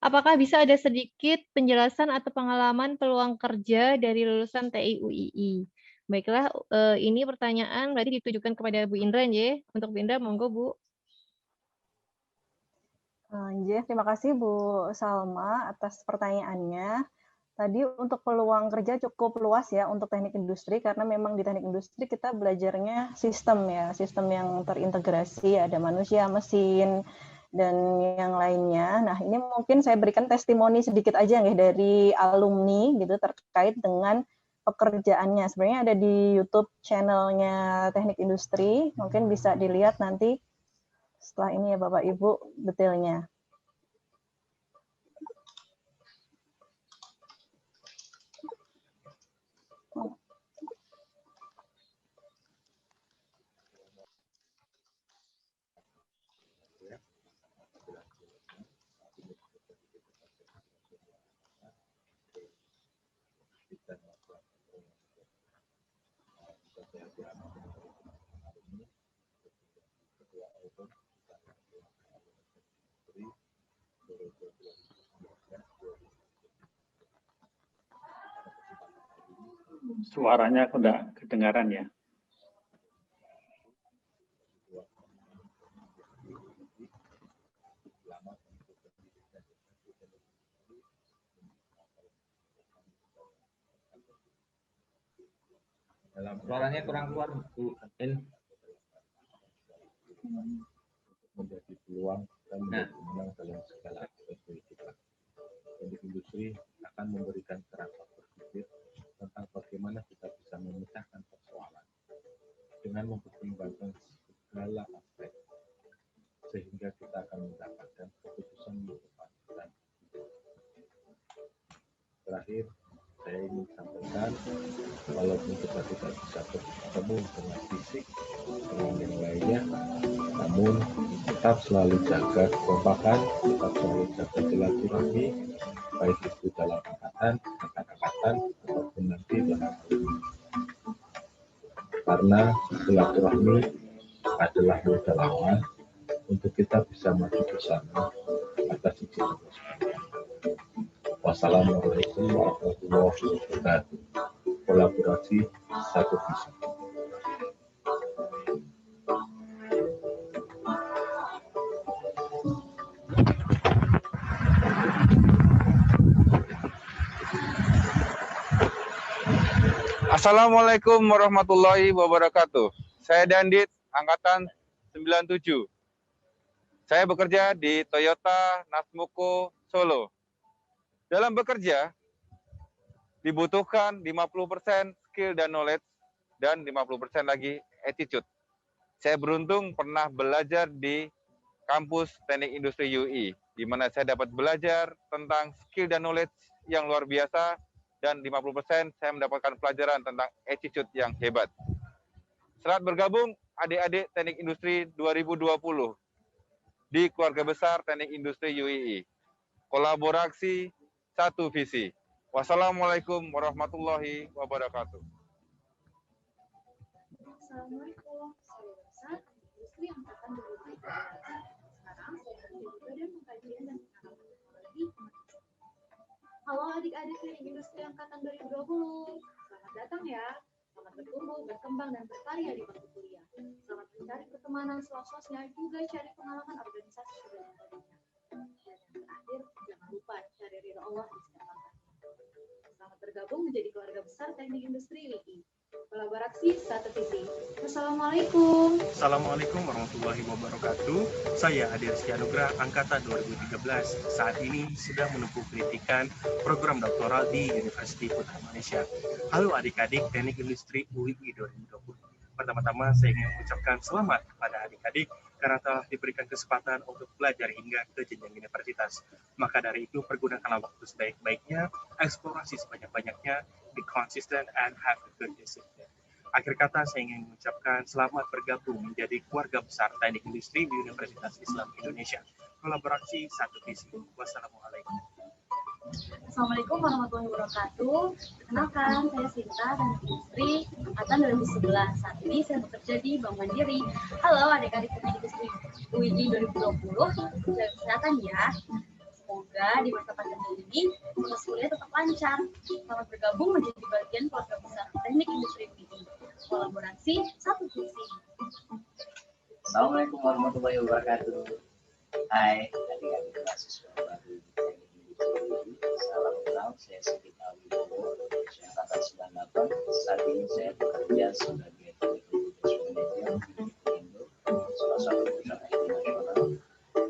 Apakah bisa ada sedikit penjelasan atau pengalaman peluang kerja dari lulusan TI UII? Baiklah, ini pertanyaan berarti ditujukan kepada Bu Indra, ya. Untuk Bu Indra, monggo Bu. Terima kasih Bu Salma atas pertanyaannya. Tadi untuk peluang kerja cukup luas ya untuk teknik industri, karena memang di teknik industri kita belajarnya sistem ya, sistem yang terintegrasi, ada manusia, mesin, dan yang lainnya. Nah, ini mungkin saya berikan testimoni sedikit aja nih dari alumni gitu terkait dengan pekerjaannya. Sebenarnya ada di YouTube channelnya Teknik Industri, mungkin bisa dilihat nanti setelah ini ya Bapak Ibu detailnya. Suaranya udah kedengaran ya. Suaranya kurang keluar, Bu. Menjadi peluang dan menang dalam segala aspek kehidupan. Teknik industri akan memberikan kerangka berpikir tentang bagaimana kita bisa memecahkan persoalan dengan mempertimbangkan segala aspek, sehingga kita akan mendapatkan keputusan yang tepat dan terakhir. Saya ingin sampaikan, walaupun kita tidak bisa bertemu dengan fisik dengan yang lainnya, namun tetap selalu jaga kekompakan, tetap selalu jaga silaturahmi, baik itu dalam angkatan ataupun nanti dalam alumni. Karena silaturahmi adalah modal awal untuk kita bisa maju bersama atas izin Allah SWT. Wassalamualaikum warahmatullahi wabarakatuh. Kolaborasi satu visi. Assalamualaikum warahmatullahi wabarakatuh. Saya Dandit, angkatan 97. Saya bekerja di Toyota Nasmoko Solo. Dalam bekerja, dibutuhkan 50% skill dan knowledge, dan 50% lagi attitude. Saya beruntung pernah belajar di kampus Teknik Industri UI, di mana saya dapat belajar tentang skill dan knowledge yang luar biasa, dan 50% saya mendapatkan pelajaran tentang attitude yang hebat. Selamat bergabung adik-adik Teknik Industri 2020 di keluarga besar Teknik Industri UII. Kolaborasi satu visi. Wassalamualaikum warahmatullahi wabarakatuh. Assalamualaikum, saya Industri Angkatan 2013. Sekarang saya berada di Badan Pengkajian dan Penerapan Teknologi. Halo adik-adik Teknik Industri Angkatan 2020. Selamat datang ya. Selamat bertumbuh, berkembang, dan berkarya di bangku kuliah. Selamat mencari pertemanan sosok-sosoknya, juga cari pengalaman organisasi sebelum tadinya. Dan yang terakhir, jangan lupa cari ridho Allah di setiap langkahnya. Selamat bergabung menjadi keluarga besar Teknik Industri UI. Kolaborasi satu visi. Wassalamualaikum. Assalamualaikum warahmatullahi wabarakatuh. Saya Adi Rizky Anugrah, angkatan 2013. Saat ini sudah menempuh pendidikan program doktoral di Universiti Putra Malaysia. Halo adik-adik Teknik Industri UII 2020. Pertama-tama saya ingin mengucapkan selamat kepada adik-adik karena telah diberikan kesempatan untuk belajar hingga ke jenjang universitas. Maka dari itu, pergunakanlah waktu sebaik-baiknya, eksplorasi sebanyak-banyaknya, be consistent and have a good discipline. Akhir kata, saya ingin mengucapkan selamat bergabung menjadi keluarga besar Teknik Industri di Universitas Islam Indonesia. Kolaborasi satu visi. Wassalamualaikum. Assalamualaikum warahmatullahi wabarakatuh. Kenalkan, saya Sinta dan Industri angkatan 2011. Saat ini saya bekerja di Bank Mandiri. Halo adik-adik Teknik Industri UII 2020. Jaga kesehatan ya. Semoga di masa pandemi ini proses kuliah tetap lancar. Selamat bergabung menjadi bagian keluarga besar Teknik Industri UII. Kolaborasi satu visi. Assalamualaikum warahmatullahi wabarakatuh. Hai adik-adik mahasiswa baru di Teknik Industri. Salam kenal, saya Sidika Wibowo, saya angkatan 98. Saat ini saya bekerja sebagai Teknik Industri Manager di Indo, salah satu perusahaan IT nasional.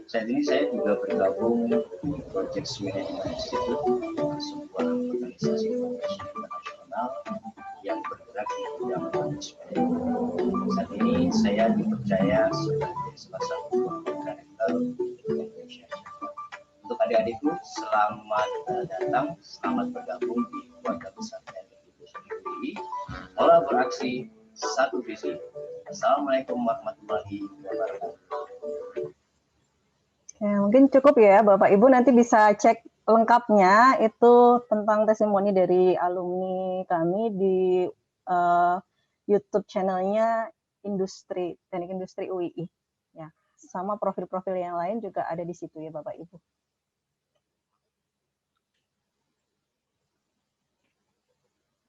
Saat ini saya juga bergabung di Project Management Institute, sebuah organisasi profesi internasional yang bergerak di bidang manajemen. Saat ini saya dipercaya sebagai salah satu director Indonesia. Untuk adik-adikku, selamat datang, selamat bergabung di keluarga besar Teknik Industri UII. Kolaborasi satu visi. Assalamualaikum warahmatullahi wabarakatuh. Ya, mungkin cukup ya Bapak Ibu, nanti bisa cek lengkapnya itu tentang testimoni dari alumni kami di YouTube channelnya Teknik Industri UII. Ya, sama profil-profil yang lain juga ada di situ ya Bapak Ibu.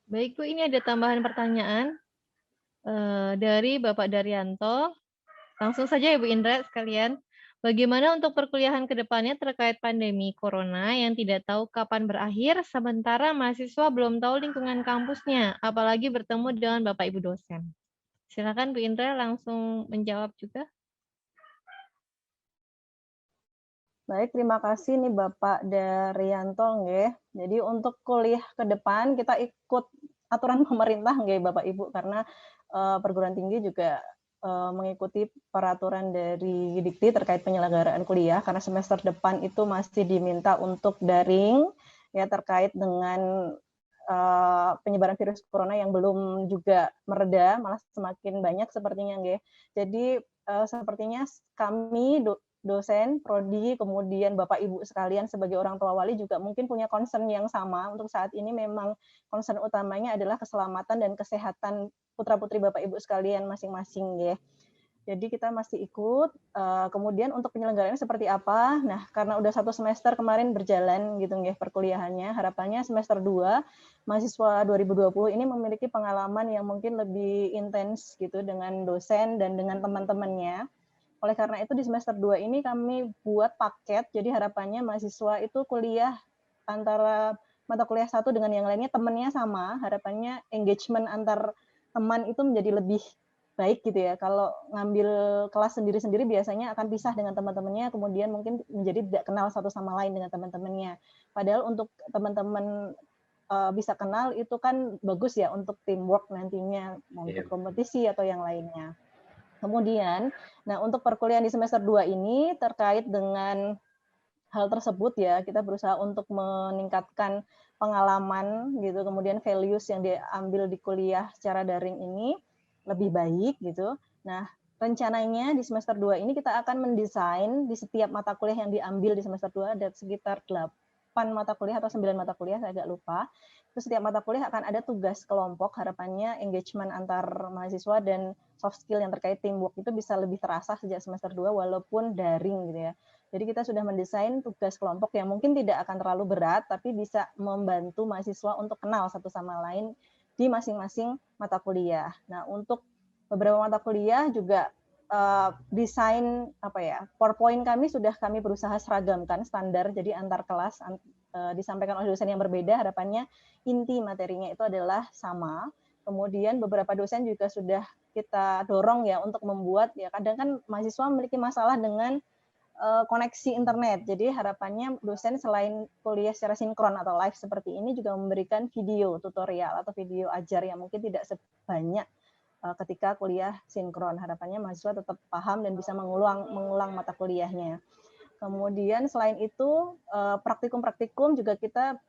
Baik Bu, ini ada tambahan pertanyaan dari Bapak Daryanto. Langsung saja ya Bu Indra sekalian. Bagaimana untuk perkuliahan ke depannya terkait pandemi corona yang tidak tahu kapan berakhir, sementara mahasiswa belum tahu lingkungan kampusnya, apalagi bertemu dengan Bapak Ibu dosen. Silakan Bu Indra langsung menjawab juga. Baik, terima kasih nih Bapak Daryanto nggih. Jadi untuk kuliah ke depan kita ikut aturan pemerintah nggih Bapak Ibu, karena perguruan tinggi juga mengikuti peraturan dari Dikti terkait penyelenggaraan kuliah, karena semester depan itu masih diminta untuk daring ya, terkait dengan penyebaran virus corona yang belum juga mereda, malah semakin banyak sepertinya nggih. Jadi sepertinya kami dosen, prodi, kemudian Bapak Ibu sekalian sebagai orang tua wali juga mungkin punya concern yang sama. Untuk saat ini memang concern utamanya adalah keselamatan dan kesehatan putra-putri Bapak Ibu sekalian masing-masing ya. Jadi kita masih ikut, kemudian untuk penyelenggaraan seperti apa? Nah, karena udah 1 semester kemarin berjalan gitu nggih perkuliahannya, harapannya semester 2 mahasiswa 2020 ini memiliki pengalaman yang mungkin lebih intens gitu dengan dosen dan dengan teman-temannya. Oleh karena itu di semester 2 ini kami buat paket, jadi harapannya mahasiswa itu kuliah antara mata kuliah satu dengan yang lainnya temannya sama, harapannya engagement antar teman itu menjadi lebih baik gitu ya. Kalau ngambil kelas sendiri-sendiri biasanya akan pisah dengan teman-temannya, kemudian mungkin menjadi tidak kenal satu sama lain dengan teman-temannya. Padahal untuk teman-teman bisa kenal itu kan bagus ya untuk teamwork nantinya, untuk kompetisi atau yang lainnya. Kemudian, nah untuk perkuliahan di semester 2 ini terkait dengan hal tersebut ya, kita berusaha untuk meningkatkan pengalaman gitu, kemudian values yang diambil di kuliah secara daring ini lebih baik gitu. Nah, rencananya di semester 2 ini kita akan mendesain di setiap mata kuliah yang diambil di semester 2 ada sekitar 8 mata kuliah atau 9 mata kuliah, saya agak lupa. Itu setiap mata kuliah akan ada tugas kelompok, harapannya engagement antar mahasiswa dan soft skill yang terkait teamwork itu bisa lebih terasa sejak semester 2 walaupun daring gitu ya. Jadi kita sudah mendesain tugas kelompok yang mungkin tidak akan terlalu berat, tapi bisa membantu mahasiswa untuk kenal satu sama lain di masing-masing mata kuliah. Nah, untuk beberapa mata kuliah juga desain PowerPoint kami sudah kami berusaha seragamkan standar, jadi antar kelas disampaikan oleh dosen yang berbeda, harapannya inti materinya itu adalah sama. Kemudian beberapa dosen juga sudah kita dorong ya untuk membuat, ya kadang kan mahasiswa memiliki masalah dengan koneksi internet. Jadi harapannya dosen selain kuliah secara sinkron atau live seperti ini juga memberikan video tutorial atau video ajar yang mungkin tidak sebanyak ketika kuliah sinkron. Harapannya mahasiswa tetap paham dan bisa mengulang mata kuliahnya. Kemudian selain itu praktikum-praktikum juga kita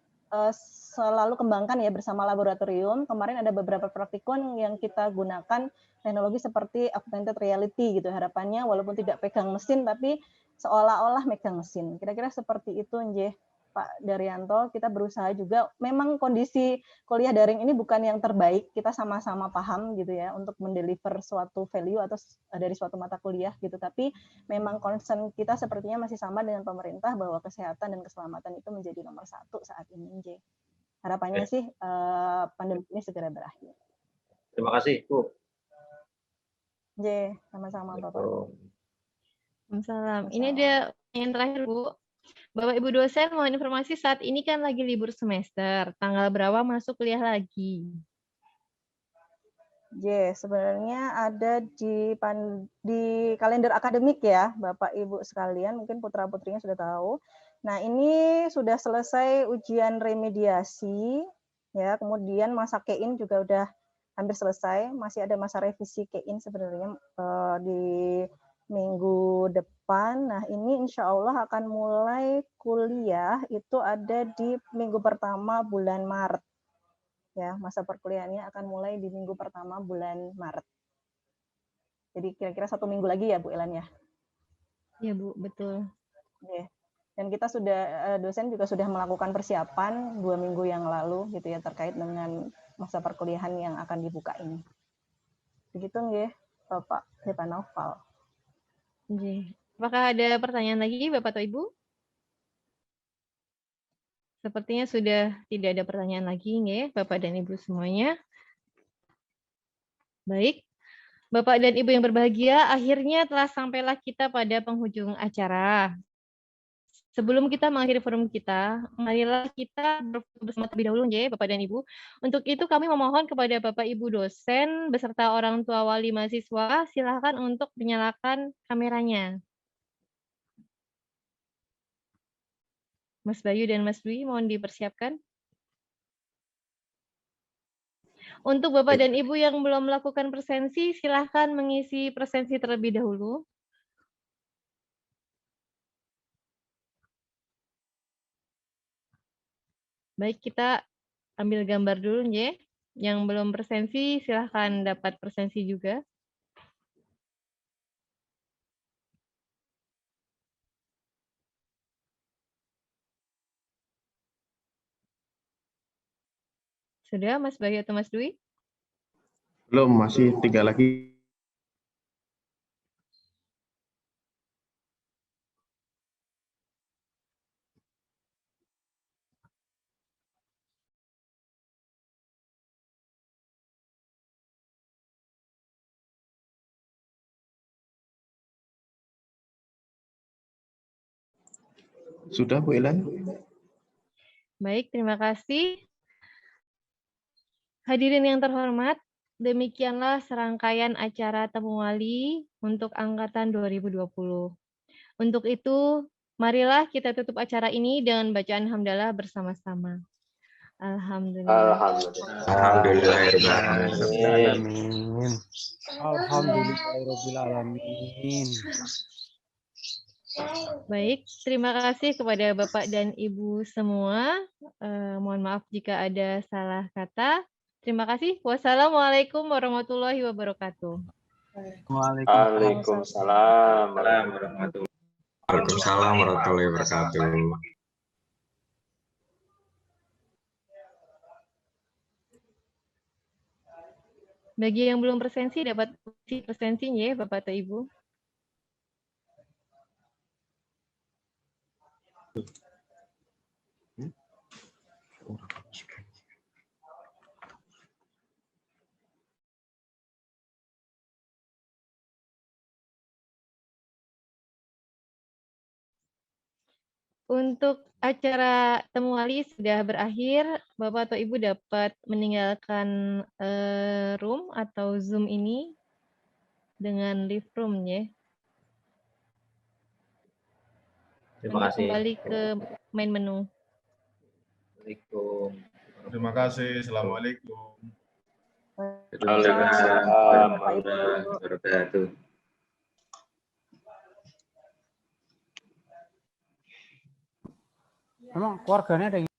selalu kembangkan ya bersama laboratorium. Kemarin ada beberapa praktikum yang kita gunakan teknologi seperti augmented reality gitu. Harapannya walaupun tidak pegang mesin tapi seolah-olah megang mesin. Kira-kira seperti itu, Nje. Pak Daryanto, kita berusaha juga, memang kondisi kuliah daring ini bukan yang terbaik, kita sama-sama paham gitu ya, untuk mendeliver suatu value atau dari suatu mata kuliah gitu, tapi memang concern kita sepertinya masih sama dengan pemerintah bahwa kesehatan dan keselamatan itu menjadi nomor 1 saat ini, J. Harapannya sih pandemi ini segera berakhir. Terima kasih, Bu. J, sama-sama Bapak. Salam. Ini ada yang terakhir, Bu. Bapak Ibu dosen, mohon informasi saat ini kan lagi libur semester. Tanggal berapa masuk kuliah lagi? Sebenarnya ada di kalender akademik ya, Bapak Ibu sekalian, mungkin putra-putrinya sudah tahu. Nah, ini sudah selesai ujian remediasi, ya, kemudian masa KEIN juga udah hampir selesai, masih ada masa revisi KEIN sebenarnya di minggu depan. Nah, ini insya Allah akan mulai kuliah itu ada di minggu pertama bulan Maret. Ya, masa perkuliahannya akan mulai di minggu pertama bulan Maret. Jadi kira-kira 1 minggu lagi ya, Bu Elan ya? Iya, Bu, betul. Oke. Dan kita sudah, dosen juga sudah melakukan persiapan 2 minggu yang lalu gitu ya, terkait dengan masa perkuliahan yang akan dibuka ini. Begitu nggih, Bapak Devanoval. Apakah ada pertanyaan lagi, Bapak atau Ibu? Sepertinya sudah tidak ada pertanyaan lagi, nggih, Bapak dan Ibu semuanya. Baik, Bapak dan Ibu yang berbahagia, akhirnya telah sampailah kita pada penghujung acara. Sebelum kita mengakhiri forum kita, marilah kita berfoto bersama terlebih dahulu, nggih, Bapak dan Ibu. Untuk itu kami memohon kepada Bapak Ibu dosen beserta orang tua wali mahasiswa, silakan untuk menyalakan kameranya. Mas Bayu dan Mas Dwi mohon dipersiapkan. Untuk Bapak dan Ibu yang belum melakukan presensi, silakan mengisi presensi terlebih dahulu. Baik, kita ambil gambar dulu, ya. Yang belum presensi, silakan dapat presensi juga. Sudah, Mas Bayu atau Mas Dwi? Belum, masih 3 lagi. Sudah, Bu Elan? Baik, terima kasih. Hadirin yang terhormat, demikianlah serangkaian acara Temu Wali untuk Angkatan 2020. Untuk itu, marilah kita tutup acara ini dengan bacaan hamdalah bersama-sama. Alhamdulillah. Alhamdulillahirrahmanirrahim. Alhamdulillahirrahmanirrahim. Baik, terima kasih kepada Bapak dan Ibu semua. Mohon maaf jika ada salah kata. Terima kasih. Wassalamualaikum warahmatullahi wabarakatuh. Waalaikumsalam warahmatullahi wabarakatuh. Bagi yang belum presensi, dapat presensinya ya, Bapak atau Ibu. Untuk acara Temu Wali sudah berakhir, Bapak atau Ibu dapat meninggalkan room atau Zoom ini dengan leave room ya. Terima kasih. Kembali ke main menu. Assalamualaikum. Terima kasih. Assalamualaikum. Waalaikumsalam warahmatullahi wabarakatuh. Emang keluarganya ada yang